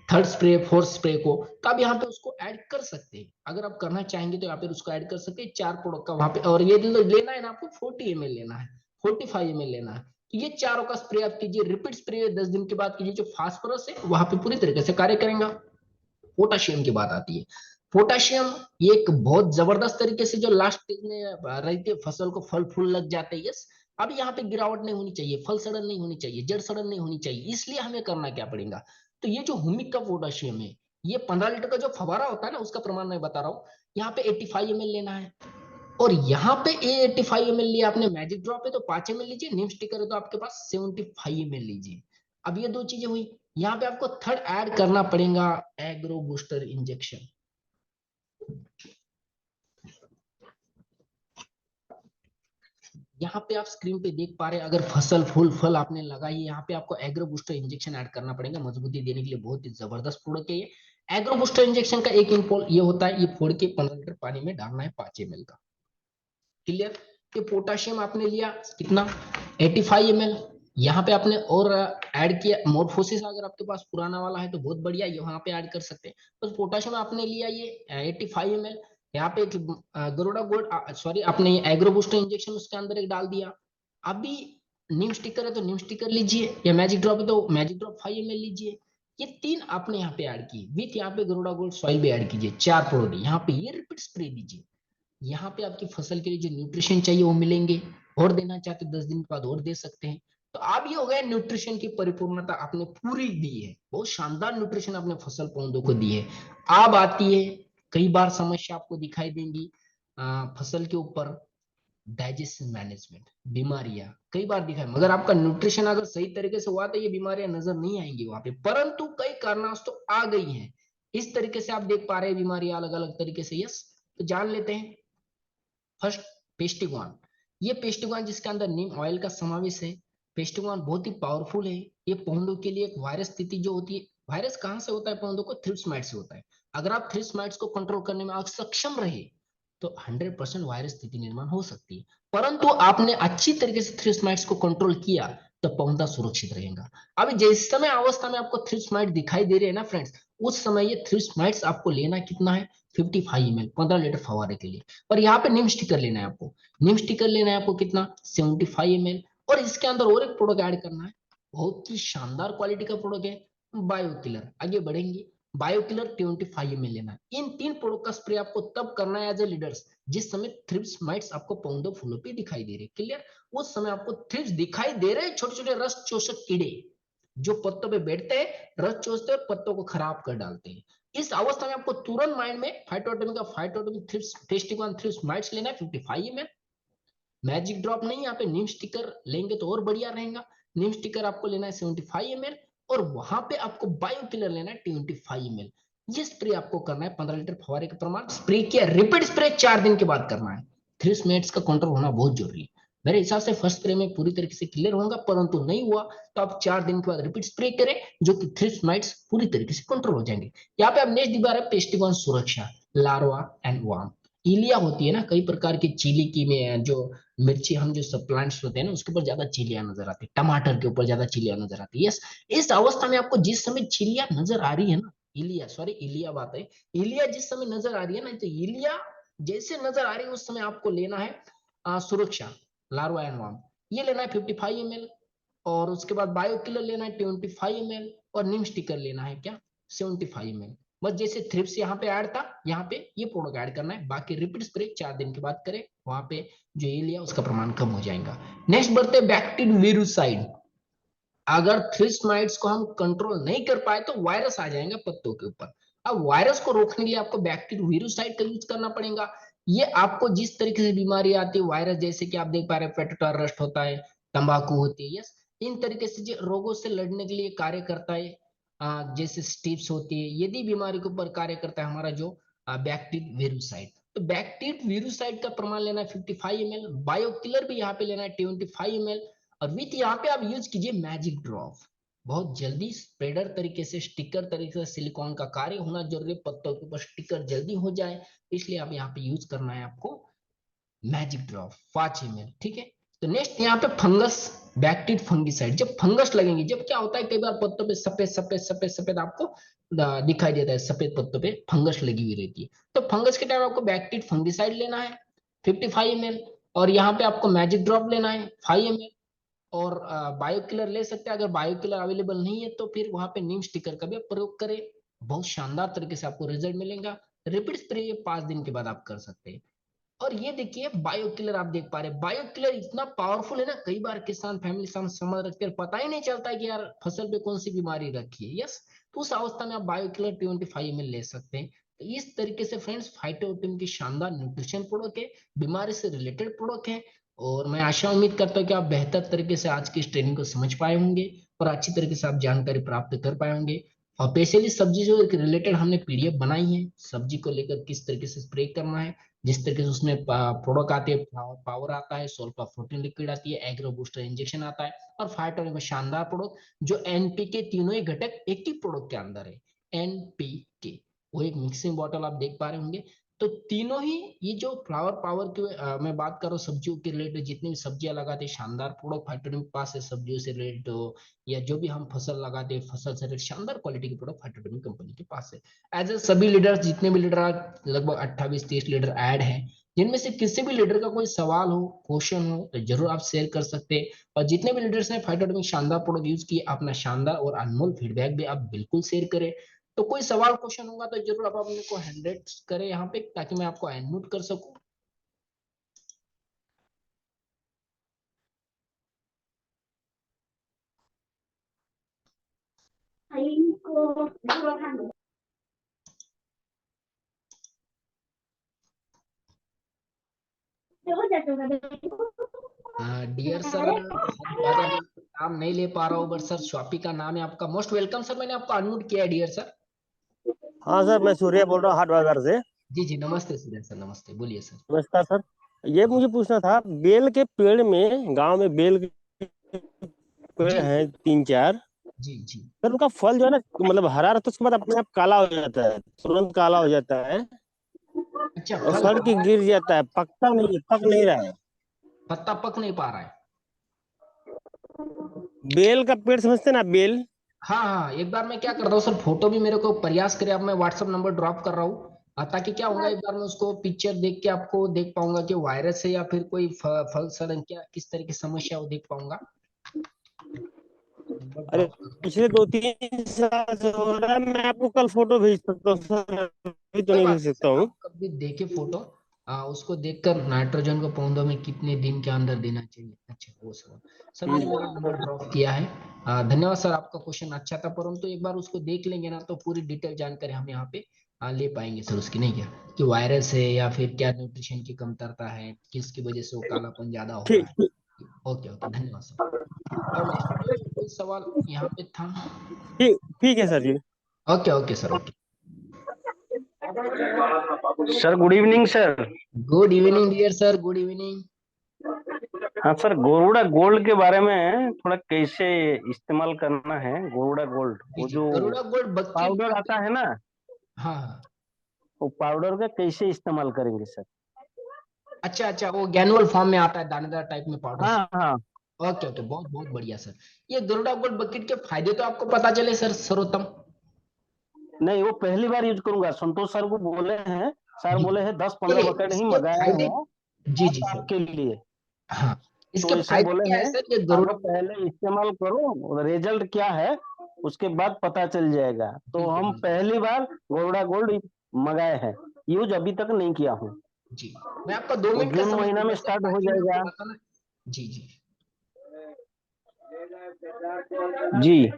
थर्ड स्प्रे फोर्थ स्प्रे को, तो आप यहाँ पे उसको ऐड कर सकते हैं। अगर आप करना चाहेंगे तो यहाँ पे उसको ऐड कर सकते हैं 4 प्रोडक्ट का वहां पे। और ये लेना है ना आपको 40 ml लेना है, 45 ml लेना है। तो ये चारों का स्प्रे आप कीजिए, रिपीट स्प्रे 10 दिन के बाद कीजिए। जो फास्फोरस है वहां पे पूरी तरीके से कार्य करेगा। पोटाशियम की बात आती है, पोटाशियम ये एक बहुत जबरदस्त तरीके से जो लास्ट स्टेज में रहती है, फसल को फल फूल लग जाते हैं। यस, अब यहाँ पे गिरावट नहीं होनी चाहिए, फल सड़न नहीं होनी चाहिए, जड़ सड़न नहीं होनी चाहिए, इसलिए हमें करना क्या पड़ेगा, तो ये जो हुमिक का पोटाशियम है, ये 15 लीटर का जो फवारा होता है ना, उसका प्रमाण मैं बता रहा हूँ। यहाँ पे 85 ml लेना है, और यहाँ पे ए 85 ml लिया आपने, मैजिक ड्रॉप है तो 5 ml लीजिए, नीम स्टिकर है तो आपके पास 75 ml लीजिए। अब ये 2 चीजें हुई। यहाँ पे आपको थर्ड ऐड करना पड़ेगा एग्रो बूस्टर इंजेक्शन। यहाँ पे आप स्क्रीन पे देख पा रहे हैं, अगर फसल फूल फल आपने लगाई है, यहाँ पे आपको एग्रो बूस्टर इंजेक्शन ऐड करना पड़ेगा मजबूती देने के लिए। बहुत ही जबरदस्त प्रोडक्ट है ये। एग्रो बूस्टर इंजेक्शन का एक इम्पोल ये होता है, ये फोड़ के 15 लीटर पानी में डालना है 5 ml का। क्लियर? ये पोटाशियम आपने लिया कितना 85 ml। यहाँ पे आपने और ऐड किया मोरफोसिस, अगर आपके पास पुराना वाला है तो बहुत बढ़िया, यहाँ पे ऐड कर सकते हैं। तो पोटाशियम आपने लिया ये 85 ml। यहाँ पे एक गरुड़ा गोल्ड, सॉरी, आपने एग्रो बूस्टर इंजेक्शन उसके अंदर एक डाल दिया। अभी नीम स्टिकर है तो नीम स्टिकर लीजिए, या मैजिक ड्रॉप है तो मैजिक ड्रॉप 5 ml लीजिए। ये 3 आपने यहाँ पे ऐड की, विथ यहाँ पे गरुड़ा गोल्ड सॉइल भी ऐड कीजिए, 4 प्रोडक्ट यहाँ पे। ये रिपीट स्प्रे दीजिए, यहाँ पे आपकी फसल के लिए जो न्यूट्रिशन चाहिए वो मिलेंगे। और देना चाहते 10 दिन के बाद और दे सकते हैं। तो अब ये हो गया न्यूट्रिशन की परिपूर्णता आपने पूरी दी है, बहुत शानदार न्यूट्रिशन आपने फसल पौधों को दी है। अब आती है कई बार समस्या आपको दिखाई देंगी फसल के ऊपर, डाइजेशन मैनेजमेंट, बीमारियां कई बार दिखाई, मगर आपका न्यूट्रिशन अगर सही तरीके से हुआ तो ये बीमारियां नजर नहीं आएंगी वहां पे, परंतु कई कारणांतव तो आ गई हैं। इस तरीके से आप देख पा रहे हैं बीमारियां अलग अलग तरीके से। यस, तो जान लेते हैं। फर्स्ट, पेस्टिगोन। ये पेस्टिगोन जिसके अंदर नीम ऑयल का समावेश है। पेस्टिगोन बहुत ही पावरफुल है। ये पौधों के लिए एक वायरस स्थिति जो होती है, वायरस कहां से होता है पौधों को, थ्रिप्स माइट से होता है। अगर आप थ्रिप्स माइट्स को कंट्रोल करने में सक्षम रहे तो 100% वायरस स्थिति निर्माण हो सकती है। परंतु आपने अच्छी तरीके से थ्रिप्स माइट्स को कंट्रोल किया तो पौधा सुरक्षित रहेगा। अभी जिस समय अवस्था में आपको थ्रिप्स माइट दिखाई दे रहे हैं ना फ्रेंड्स, उस समय ये थ्रिप्स माइट्स आपको लेना कितना है, 55 ml, 15 लीटर फवारे के लिए। और यहाँ पे निम स्टिकर लेना है आपको। निम स्टिकर लेना है आपको कितना, 75 ml। और इसके अंदर और एक प्रोडक्ट ऐड करना है, बहुत ही शानदार क्वालिटी का प्रोडक्ट है, बायोकिलर। आगे बढ़ेंगे, बायोकिलर 25 ml लेना है। इन तीन प्रोडक्ट का स्प्रे आपको तब करना है एज ए लीडर्स जिस समय थ्रिप्स माइट्स आपको पौधों फूलों पे दिखाई दे रहे, क्लियर। उस समय आपको थ्रिप्स दिखाई दे रहे, छोटे छोटे रस चूसक कीड़े जो पत्तों पे बैठते हैं, रस चूसते हैं, पत्तों को खराब कर डालते हैं। इस अवस्था में आपको तुरंत माइंड में फाइटोटोमिक थ्रिप्स टेस्टिकॉन थ्रिप्स माइट्स लेना है 55 ml। मैजिक ड्रॉप नहीं, यहाँ पे नीम स्टिकर लेंगे तो और बढ़िया रहेगा। नीम स्टिकर आपको लेना है 75 ml। और वहां पे आपको बायो किलर लेना है 25 ml। ये स्प्रे आपको करना है 15 लीटर फवारे के प्रमाण। स्प्रे किया, रिपीट स्प्रे 4 दिन के बाद करना है। थ्रिप्स का कंट्रोल होना बहुत जरूरी है। मेरे हिसाब से फर्स्ट स्प्रे में पूरी तरीके से क्लियर होगा, परंतु नहीं हुआ तो आप 4 दिन के बाद रिपीट स्प्रे करें, जो कि थ्रिप्स पूरी तरीके से कंट्रोल हो जाएंगे। यहाँ पे आप नेक्स्ट दीवार है पेस्टिकॉन सुरक्षा, लार्वा एंड वार्म। इलिया होती है ना, कई प्रकार की चिली की में जो मिर्ची, हम जो सब प्लांट्स होते हैं ना उसके ऊपर ज्यादा चिलियां नजर आती है, टमाटर के ऊपर ज्यादा चिलियां नजर आती है। यस, इस अवस्था में आपको जिस समय चिलिया नजर आ रही है ना, इलिया सॉरी इलिया बात है, इलिया जिस समय नजर आ रही है ना, तो इलिया जैसे नजर आ रही है उस समय आपको लेना है सुरक्षा, लार्वा एंड वार्म। ये लेना है 55 ml। और उसके बाद बायो किलर लेना है 25 ml। और निम स्टिकर लेना है क्या, 75 ml। बस जैसे थ्रिप्स यहाँ पे ऐड था, यहाँ पे ये प्रोडक्ट ऐड करना है। बाकी रिपीट स्प्रे 4 दिन के बाद करें, वहां पे जो ये लिया उसका प्रमाण कम हो जाएगा। नेक्स्ट बढ़ते बैक्टीरियोसाइड। अगर थ्रिप्स को हम कंट्रोल नहीं कर पाए तो वायरस आ जाएगा पत्तों के ऊपर। अब वायरस को रोकने के लिए आपको बैक्टीरियोसाइड का यूज करना पड़ेगा। ये आपको जिस तरीके से बीमारी आती है वायरस, जैसे कि आप देख पा रहे हैं पेटोटार रस्ट होता है, तंबाकू होती है, यस, इन तरीके से जो रोगों से लड़ने के लिए कार्य करता है, जैसे स्टिप्स होती है, यदि बीमारी के ऊपर कार्य करता है हमारा जो बैक्टीरियोसाइड। तो बैक्टीरियोसाइड का प्रमाण लेना है 55 ml। बायोकिलर भी यहाँ पे लेना है 25 ml। और विथ यहाँ पे आप यूज कीजिए मैजिक ड्रॉप। बहुत जल्दी स्प्रेडर तरीके से, स्टिकर तरीके से सिलिकॉन का कार्य होना जरूरी है, पत्तों के ऊपर स्टिकर जल्दी हो जाए, इसलिए आप यहाँ पे यूज करना है आपको मैजिक ड्रॉप 5 ml, ठीक है। तो नेक्स्ट यहाँ पे फंगस, बैक्टीड फंगिसाइड। जब फंगस लगेंगे, जब क्या होता है कई बार पत्तों पे सफेद सफेद सफेद सफेद आपको दिखाई देता है, सफेद पत्तों पे फंगस लगी हुई रहती है, तो फंगस के टाइम आपको बैक्टीड फंगिसाइड लेना है 55 ml। और यहाँ पे आपको मैजिक ड्रॉप लेना है 5 ml। और बायोकिलर ले सकते हैं। अगर बायोकिलर अवेलेबल नहीं है तो फिर वहां पे नीम स्टिकर का भी प्रयोग करें, बहुत शानदार तरीके से आपको रिजल्ट मिलेगा। रिपीट स्प्रे ये 5 दिन के बाद आप कर सकते हैं। और ये देखिए बायोकिलर, आप देख पा रहे हैं बायोकिलर इतना पावरफुल है ना, कई बार किसान फैमिली समझ रखते हैं, पता ही नहीं चलता है कि यार फसल पे कौन सी बीमारी रखी है। यस, तो उस अवस्था में आप बायोकिलर 25 ml ले सकते हैं। तो इस तरीके से फ्रेंड्स फाइटोटिन की शानदार न्यूट्रिशन प्रोडक्ट है, बीमारी से रिलेटेड प्रोडक्ट है। और मैं आशा उम्मीद करता हूँ कि आप बेहतर तरीके से आज की इस ट्रेनिंग को समझ पाए होंगे और अच्छी तरीके से आप जानकारी प्राप्त कर पाए होंगे। और स्पेशली सब्जी जो रिलेटेड हमने पीडीएफ बनाई है, सब्जी को लेकर किस तरीके से स्प्रे करना है, जिस तरीके से उसमें प्रोडक्ट आते हैं, पावर आता है, सोल्फा 14 लिक्विड आती है, एग्रो बूस्टर इंजेक्शन आता है, और फाइटर में शानदार प्रोडक्ट जो एनपीके, तीनों ही घटक एक ही प्रोडक्ट के अंदर है। एनपीके वो एक मिक्सिंग बॉटल आप देख पा रहे होंगे। तो तीनों ही ये जो फ्लावर पावर की मैं बात कर रहा हूँ सब्जियों के रिलेटेड, जितनी भी सब्जियां लगाते हैं शानदार प्रोडक्ट फाइटर के पास है, सब्जियों से रिलेटेड हो या जो भी हम फसल लगाते हैं फसल से रिलेटेड शानदार क्वालिटी के प्रोडक्ट फाइटर कंपनी के पास है। एज ए सभी लीडर्स, जितने भी लीडर लगभग 28-30 लीडर ऐड हैं, जिनमें से किसी भी लीडर का कोई सवाल हो, क्वेश्चन हो, तो जरूर आप शेयर कर सकते हैं। और जितने भी लीडर्स ने फाइटोटॉमिक शानदार प्रोडक्ट यूज किए, अपना शानदार और अनमोल फीडबैक भी आप बिल्कुल शेयर करें। तो कोई सवाल क्वेश्चन होगा तो जरूर आप अपने को हैंडरेट करें यहाँ पे, ताकि मैं आपको अनम्यूट कर सकूं। डियर सर, बाजार में नाम नहीं ले पा रहा हूँ, बट सर शॉपी का नाम है आपका। मोस्ट वेलकम सर, मैंने आपको अनम्यूट किया है डियर सर। हाँ सर, मैं सूर्य बोल रहा हूँ हाट बाजार से। जी जी, नमस्ते सूर्य सर, नमस्ते, बोलिए सर। नमस्कार सर। ये मुझे पूछना था, बेल के पेड़ में, गांव में बेल के पेड़ जी हैं 3-4। जी जी। सर उनका फल जो है ना, मतलब हरा रहता है, उसके बाद अपने आप काला हो जाता है, तुरंत काला हो जाता है अच्छा, और फल सड़ के हरा है, गिर जाता है, पकता नहीं है, पक नहीं रहा है। पत्ता पक नहीं पा रहा है। बेल का पेड़ समझते ना, बेल। हाँ हाँ, एक बार मैं क्या करता हूँ सर, फोटो भी मेरे को प्रयास करे, अब मैं व्हाट्सअप नंबर ड्रॉप कर रहा हूँ, ताकि क्या होगा, एक बार मैं उसको पिक्चर देख के आपको देख पाऊंगा कि वायरस है या फिर कोई फल सड़न, क्या किस तरह की समस्या वो देख पाऊंगा। नंबर अरे, ड्रॉप करता हूँ। पिछले 2-3 साल से हो रहा है। मैं आपको कल फोटो भेज सकता हूँ सर, अभी तो कोई नहीं बात भेज नहीं सकता सर, हूँ। आप कभी देखे फोटो, उसको देखकर नाइट्रोजन को पौधों में कितने दिन के अंदर देना चाहिए। अच्छा वो सर, सर मैंने मेरा नंबर ड्रॉप किया है। धन्यवाद सर, आपका क्वेश्चन अच्छा था, परंतु एक बार उसको देख लेंगे ना तो पूरी डिटेल जानकारी हम यहाँ पे ले पाएंगे सर उसकी, नहीं क्या कि वायरस है या फिर क्या न्यूट्रिशन की कमतरता है, किसकी वजह से वो कालापन ज्यादा हो रहा ठीक है। ओके ओके, धन्यवाद सर। और नेक्स्ट कोई सवाल यहाँ पे था? ठीक ठीक है sir ji. Okay okay sir, okay. Sir good evening sir. Good evening dear sir, good evening. हाँ सर, गोरुड़ा गोल्ड के बारे में थोड़ा कैसे इस्तेमाल करना है, गोरुड़ा गोल्ड जी वो जी, जो गरुड़ा गोल्ड बकेट। पाउडर आता है ना, हाँ हाँ। वो पाउडर का कैसे इस्तेमाल करेंगे सर? अच्छा अच्छा, वो गैनुअल फॉर्म में आता है, दानेदार टाइप में पाउडर। हाँ हाँ। ओके ओके, बहुत बहुत बढ़िया सर। ये गरुड़ा गोल्ड बकेट के फायदे तो आपको पता चले सर, सर्वोत्तम। नहीं, वो पहली बार यूज करूंगा, संतोष सर को बोले हैं, सर जी, बोले हैं 10-15 चलिए बकेट ही इसके मंगाए फायदे। हैं जी आप जी सर। आपके लिए। हाँ, इसके तो ऐसे फायदे बोले क्या है हैं, सर, ये अगर गरुड़ा। पहले इस्तेमाल करो, रिजल्ट क्या है उसके बाद पता चल जाएगा। तो बिल्कुल हम बिल्कुल। पहली बार गोरुड़ा गोल्ड मंगाए हैं, यूज अभी तक नहीं किया हूँ। जी, मैं आपका दो वो मिनट का जून समय महीना दूंगा में सर, स्टार्ट हो ताकि मैं आपको जाएगा। बताना। जी जी। जी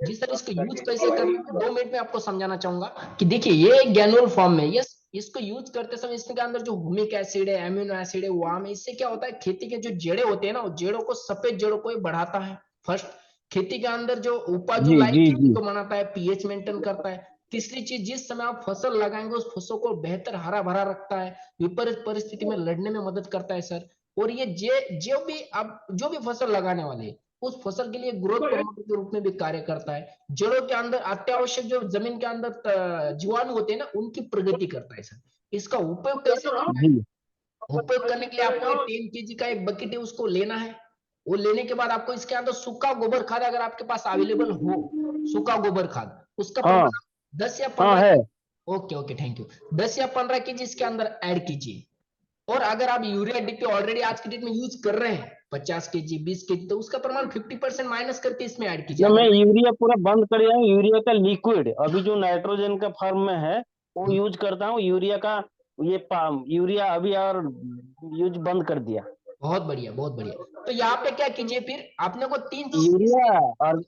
जी सर, इसको यूज कैसे करना है, 2 मिनट में आपको समझाना चाहूंगा कि देखिए, ये एक ग्रैन्युल फॉर्म में, यस, इसको यूज करते समय इसके अंदर जो हुमिक एसिड है, एमिनो एसिड है, वाम है, इससे क्या होता है, खेती के जो जड़ें होते हैं ना, वो जड़ों को, सफेद जड़ों को ये बढ़ाता है। फर्स्ट, खेती के अंदर जो उपज जी लायक जी खेती जी। को बनाता है, पीएच मेंटेन करता है। तीसरी चीज, जिस समय आप फसल लगाएंगे उस फसल को बेहतर हरा भरा रखता है, विपरीत परिस्थिति में लड़ने में मदद करता है सर। और ये जो भी आप जो भी फसल लगाने वाले हैं, उस फसल के लिए ग्रोथ प्रमोटर के रूप में भी कार्य करता है। जड़ों के अंदर अत्यावश्यक जो जमीन के अंदर जीवाणु होते हैं ना, उनकी प्रगति करता है सर। इसका उपयोग कैसे करना है? जी उपयोग करने के लिए आपको 10 kg का एक बकेट है, उसको लेना है। वो लेने के बाद आपको इसके अंदर सूखा गोबर खाद, अगर आपके पास अवेलेबल हो, सूखा गोबर खाद, उसका हाँ प्रमाण 10 या हाँ 15। है। Okay okay, thank you. 10 या 15 kg इसके अंदर ऐड कीजिए। और अगर आप यूरिया डीपी ऑलरेडी आज के डेट में यूज कर रहे हैं, 50 kg 20 kg, तो उसका प्रमाण 50% माइनस करके इसमें ऐड कीजिए। ना, अगर मैं नहीं, यूरिया पूरा बंद कर दिया हूँ, यूरिया का लिक्विड अभी जो नाइट्रोजन का फॉर्म में है वो यूज करता हूँ। यूरिया का ये यूरिया अभी और यूज बंद कर दिया। बहुत बढ़िया बहुत बढ़िया। तो यहाँ पे क्या कीजिए, फिर आपने को तीन, यूरिया और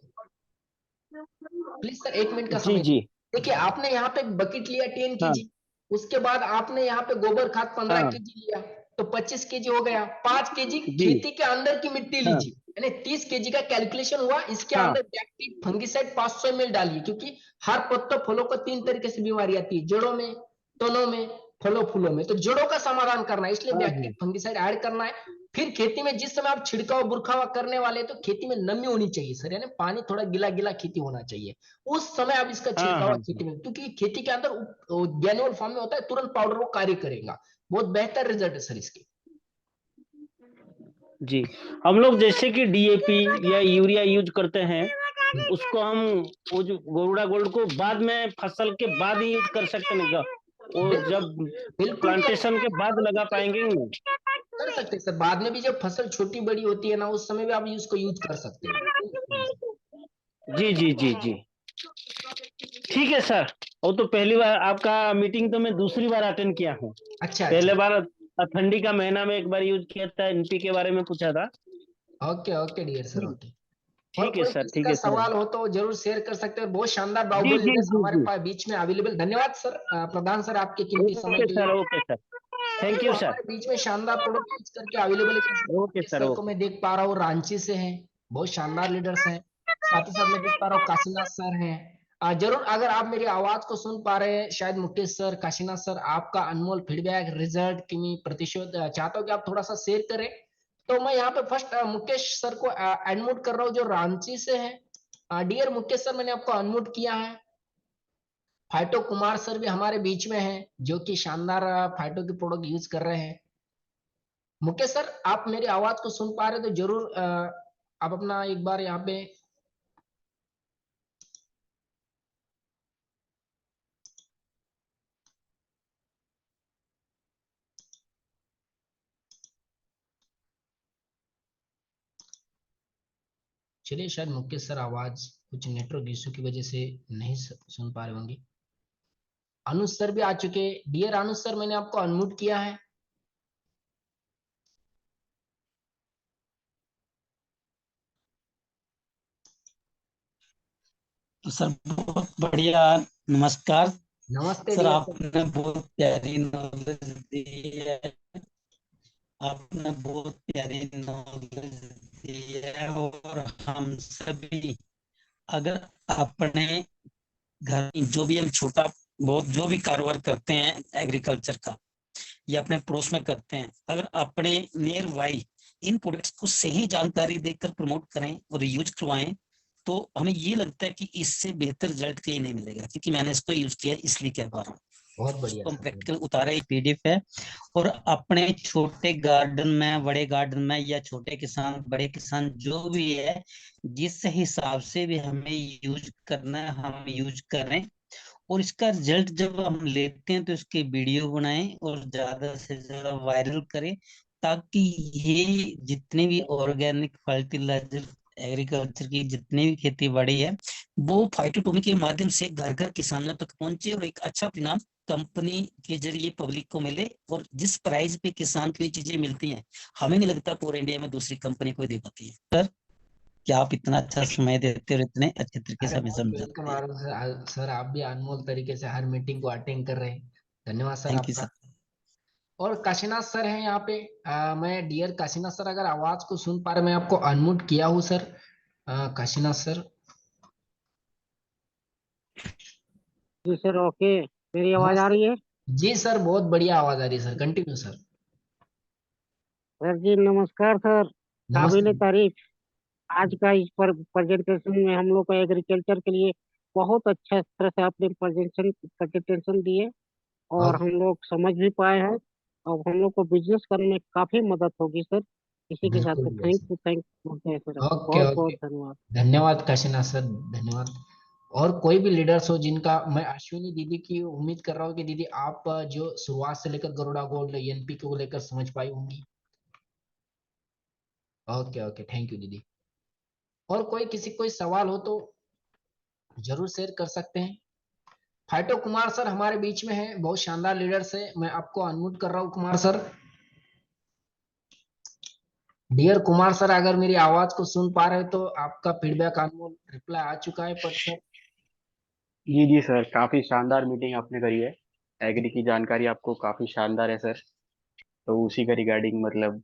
प्लीज सर 1 मिनट का जी समय जी। दीजिए। देखिए, आपने यहाँ पे बकेट लिया 10 हाँ केजी, उसके बाद आपने यहाँ पे गोबर खाद 15 हाँ। केजी लिया, तो 25 kg हो गया। 5 kg जी खेती के अंदर की मिट्टी हाँ लीजिए, यानी 30 kg का कैलकुलेशन हुआ। इसके हाँ अंदर बैक्टीरिया फंगिसाइड 500 ml डालिए, क्योंकि हर पत्तों फलों को 3 तरीके से बीमारी आती है, जड़ों में, तनों में, फलों फूलों में। तो जड़ों का समाधान करना है, इसलिए हाँ हाँ। बैक्टीरिया फंगिसाइड ऐड करना है। फिर खेती में जिस समय आप छिड़काव बुरखावा करने वाले हैं, तो खेती में नमी होनी चाहिए सर, यानी पानी थोड़ा गिला गिला खेती होना चाहिए उस समय आप इसका हाँ छिड़काव हाँ खेती में, क्योंकि खेती के अंदर ग्रेन्युअल फॉर्म में होता है, तुरंत पाउडर वो कार्य करेगा। बहुत बेहतर रिजल्ट है सर इसके। जी। हम लोग जैसे कि डीएपी या यूरिया यूज करते हैं, उसको हम वो जो गोरुड़ा गोल्ड को बाद में फसल के बाद ही यूज कर सकते हैं क्या? वो बिल्कुल जब बिल्कुल प्लांटेशन के बाद लगा पाएंगे नहीं? कर सकते हैं सर, बाद में भी जब फसल छोटी बड़ी होती है ना, उस समय भी आप इसको यूज कर सकते हो। जी जी जी जी। ठीक है सर। वो तो पहली बार आपका मीटिंग तो मैं दूसरी बार अटेंड किया हूँ। अच्छा अच्छा। पहले बार ठंडी का महीना में एक बार यूज किया था, एनपी के बारे में पूछा था। Okay okay dear sir, okay. और ठीक है कोई सर, किसी ठीक का है सर। सवाल हो तो जरूर शेयर कर सकते हैं। बहुत शानदार जी बाहुबल जी लीडर्स जी हमारे जी। पास बीच में अवेलेबल। धन्यवाद सर, प्रधान सर, आपके कीमती समय ओके के लिए। Sir, okay sir. Thank you sir. हमारे बीच में शानदार प्रोडक्ट यूज करके अवेलेबल है। ओके सर, सर को ओके। मैं देख पा रहा हूँ रांची से हैं, बहुत शानदार लीडर्स हैं। साथ ही साथ मैं देख पा रहा हूँ काशीनाथ सर हैं। जरूर अगर आप मेरी आवाज को सुन पा रहे हैं, शायद मुकेश सर, काशीनाथ सर, आपका अनमोल फीडबैक, रिजल्ट की मैं प्रतिशोध चाहता हूँ कि आप थोड़ा सा शेयर करें। तो मैं यहाँ पे फर्स्ट मुकेश सर को अनम्यूट कर रहा हूँ जो रांची से है। डियर मुकेश सर, मैंने आपको अनम्यूट किया है। फाइटो कुमार सर भी हमारे बीच में हैं, जो कि शानदार फाइटो की प्रोडक्ट यूज कर रहे हैं। मुकेश सर, आप मेरी आवाज को सुन पा रहे तो जरूर आप अपना एक बार यहाँ पे चलिए, शायद मुकेश सर आवाज कुछ नेटवर्क इशू की वजह से नहीं सुन पा रहे होंगे। अनुज सर भी आ चुके। डियर अनुज सर, मैंने आपको अनम्यूट किया है। तो सर बहुत बढ़िया। नमस्कार नमस्ते सर, डियर सर। आपने बहुत प्यारी नॉलेज दी है। आपने बहुत प्यारी नॉलेज दी है और हम सभी अगर अपने घर जो भी हम छोटा बहुत जो भी कारोबार करते हैं एग्रीकल्चर का या अपने पड़ोस में करते हैं, अगर अपने नियर बाई इन प्रोडक्ट्स को सही जानकारी देकर प्रमोट करें और यूज करवाएं तो हमें ये लगता है कि इससे बेहतर रिजल्ट कहीं नहीं मिलेगा, क्योंकि मैंने इसको यूज किया इसलिए कह पा रहा हूँ। बहुत बढ़िया उसको हम सर। प्रैक्टिकल उतारे पीडीएफ है और अपने छोटे गार्डन में, बड़े गार्डन में या छोटे किसान बड़े किसान जो भी है, जिस हिसाब से भी हमें यूज करना है हम यूज करें और इसका रिजल्ट जब हम लेते हैं तो इसके वीडियो बनाएं और ज्यादा से ज्यादा वायरल करें, ताकि ये जितने भी ऑर्गेनिक फर्टिलाइजर एग्रीकल्चर की जितनी भी खेती बाड़ी है वो फाइटोटोमी के माध्यम से घर घर किसानों तक पहुंचे और एक अच्छा परिणाम कंपनी के जरिए पब्लिक को मिले। और जिस प्राइस पे किसान को ये चीजें मिलती हैं, हमें नहीं लगता पूरे इंडिया में दूसरी कंपनी कोई दे पाती है। सर, क्या आप इतना अच्छा समय देते और इतने अच्छे तरीके से अरे हमें बहुत वेलकम समझाते हैं। सर, आप भी अनमोल तरीके से हर मीटिंग को अटेंड कर रहे हैं। धन्यवाद सर थैंक यू आपका। सर। और काशीनाथ सर हैं यहाँ पे। मैं डियर काशीनाथ सर, अगर आवाज को सुन पा रहे, मैं आपको अनम्यूट किया हूँ सर। काशीनाथ सर। जी सर, ओके। मेरी आवाज आ नमस्ते। रही है? जी सर, बहुत बढ़िया आवाज आ रही है सर, कंटिन्यू सर। सर जी नमस्कार सर। नमस्ते। काबिल तारीफ। आज का इस पर प्रेजेंटेशन में हम लोग को एग्रीकल्चर के लिए बहुत अच्छा तरह से आपने प्रेजेंटेशन दिए और ओके। हम लोग समझ भी पाए हैं। अब हम लोग को बिजनेस करने में काफी मदद होगी सर। इसी के साथ बिल्कुल में भी थैंक सर। यू बोलते हैं सर, आपको ओके बहुत बहुत ओके। धन्यवाद। धन्यवाद काशीनाथ सर, धन्यवाद। और कोई भी लीडर्स हो जिनका, मैं अश्विनी दीदी की उम्मीद कर रहा हूँ कि दीदी आप जो शुरुआत से लेकर गरुड़ा गोल्ड एनपीके को लेकर समझ पाई होंगी। ओके ओके, थैंक यू दीदी। और कोई किसी कोई सवाल हो तो जरूर शेयर कर सकते हैं। फाइटो कुमार सर हमारे बीच में है, बहुत शानदार लीडर्स है। मैं आपको अनम्यूट कर रहा हूँ Kumar sir. Dear Kumar sir, अगर मेरी आवाज को सुन पा रहे हो तो आपका फीडबैक अनमोल रिप्लाई आ चुका है, पर सर जी जी सर, काफी शानदार मीटिंग आपने करी है। एग्री की जानकारी आपको काफी शानदार है सर। तो उसी का रिगार्डिंग मतलब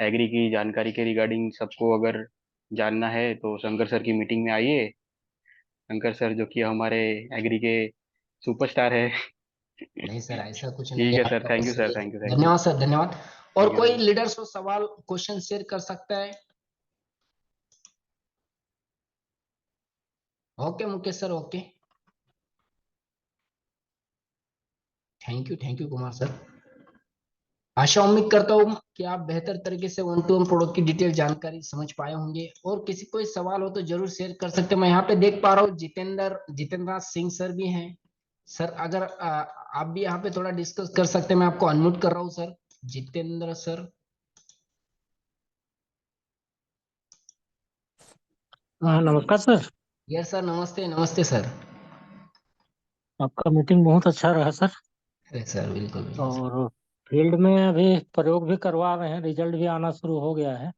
एग्री की जानकारी के रिगार्डिंग सबको अगर जानना है तो शंकर सर की मीटिंग में आइए। शंकर सर जो कि हमारे एग्री के सुपरस्टार है। नहीं सर, ऐसा कुछ नहीं ठीक है, है सर, आपका थैंक बस यू सर, ये है। Thank you, thank you. धन्यवाद सर, धन्यवाद। और ठीक है कोई सर। लीडर्स को सवाल क्वेश्चन शेयर कर सकता है? Okay Mukesh sir, okay. Thank you Kumar sir. आशा उम्मीद करता हूँ कि आप बेहतर तरीके से वन टू वन प्रोडक्ट की डिटेल जानकारी समझ पाए होंगे। और किसी कोई सवाल हो तो जरूर शेयर कर सकते हैं। मैं यहाँ पे देख पा रहा हूँ जितेंद्र सिंह सर भी हैं। सर अगर आप भी यहाँ पे थोड़ा डिस्कस कर सकते हैं, मैं आपको अनम्यूट कर रहा हूँ सर। जितेंद्र सर। हाँ नमस्कार सर। यस सर, नमस्ते नमस्ते सर। आपका मीटिंग बहुत अच्छा रहा सर। अरे सर, बिल्कुल बिल्कुल सर। और फील्ड में अभी प्रयोग भी करवा रहे हैं, रिजल्ट भी आना शुरू हो गया है।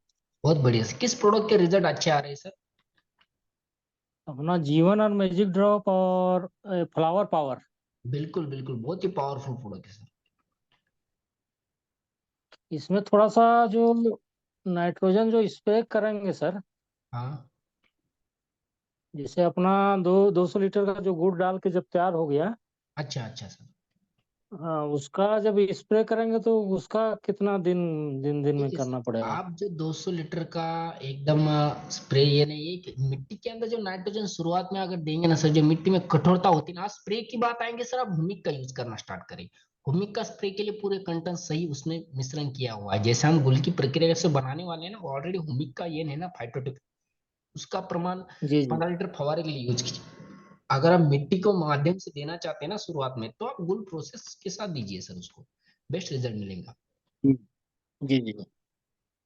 बहुत बढ़िया सर। किस प्रोडक्ट के रिजल्ट अच्छे आ रहे हैं सर? अपना जीवन और मैजिक ड्रॉप और फ्लावर पावर। बिल्कुल बिल्कुल, बहुत ही पावरफुल प्रोडक्ट है सर। इसमें थोड़ा सा जो नाइट्रोजन जो स्प्रे करेंगे सर, हाँ जैसे अपना 200 लीटर का जो गुड़ डाल के जब तैयार हो गया, अच्छा अच्छा सर। हाँ, उसका जब स्प्रे करेंगे तो उसका कितना दिन दिन में देखिए करना सर, पड़ेगा? आप जो 200 लीटर का एकदम स्प्रे, ये नहीं है कि मिट्टी के अंदर जो नाइट्रोजन शुरुआत में अगर देंगे ना सर, जो मिट्टी में कठोरता होती है ना, स्प्रे की बात आएंगे सर, आप हुमिक का यूज करना स्टार्ट करें। हुमिक का स्प्रे के लिए पूरे कंटेंट सही उसमें मिश्रण किया हुआ है, जैसे हम गुल की प्रक्रिया से बनाने वाले हैं ना, ऑलरेडी हुमिक का ये है ना फाइटोटिप, उसका प्रमाण जी जी। 15 लीटर फवारे के लिए यूज कीजिए। अगर आप मिट्टी को माध्यम से देना चाहते हैं ना शुरुआत में, तो आप गुल प्रोसेस के साथ दीजिए सर, उसको बेस्ट रिजल्ट मिलेगा। जी जी।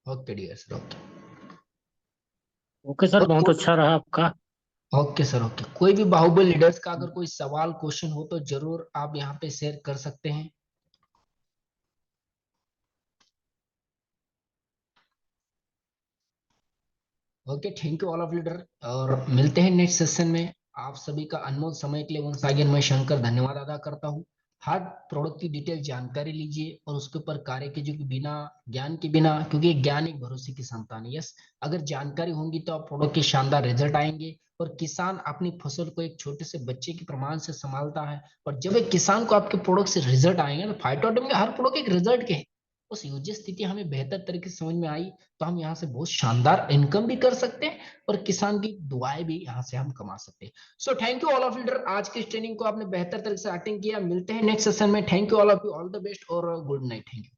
Okay dear sir, okay. Okay sir, और बहुत अच्छा रहा आपका। Okay sir, okay. कोई भी बाहुबली लीडर्स का अगर कोई सवाल क्वेश्चन हो तो जरूर आप यहाँ पे शेयर कर सकते हैं। Okay, thank you all of leader, और मिलते हैं नेक्स्ट सेशन में। आप सभी का अनमोल समय के लिए वंस अगेन मैं शंकर धन्यवाद अदा करता हूँ। हर प्रोडक्ट की डिटेल जानकारी लीजिए और उसके ऊपर कार्य कीजिए, कि बिना ज्ञान के बिना, क्योंकि ज्ञान एक भरोसे की संतान है। यस, अगर जानकारी होंगी तो आप प्रोडक्ट के शानदार रिजल्ट आएंगे। और किसान अपनी फसल को एक छोटे से बच्चे के प्रमाण से संभालता है, और जब एक किसान को आपके प्रोडक्ट से रिजल्ट आएंगे ना, फाइटोटोम के हर प्रोडक्ट एक रिजल्ट के है, उस यूजित स्थिति हमें बेहतर तरीके से समझ में आई, तो हम यहाँ से बहुत शानदार इनकम भी कर सकते हैं, और किसान की दुआएं भी यहाँ से हम कमा सकते हैं। So thank you all of leader, आज की ट्रेनिंग को आपने बेहतर तरीके से अटेंड किया। मिलते हैं नेक्स्ट सेशन में। Thank you all of you, all the best और गुड नाइट। Thank you.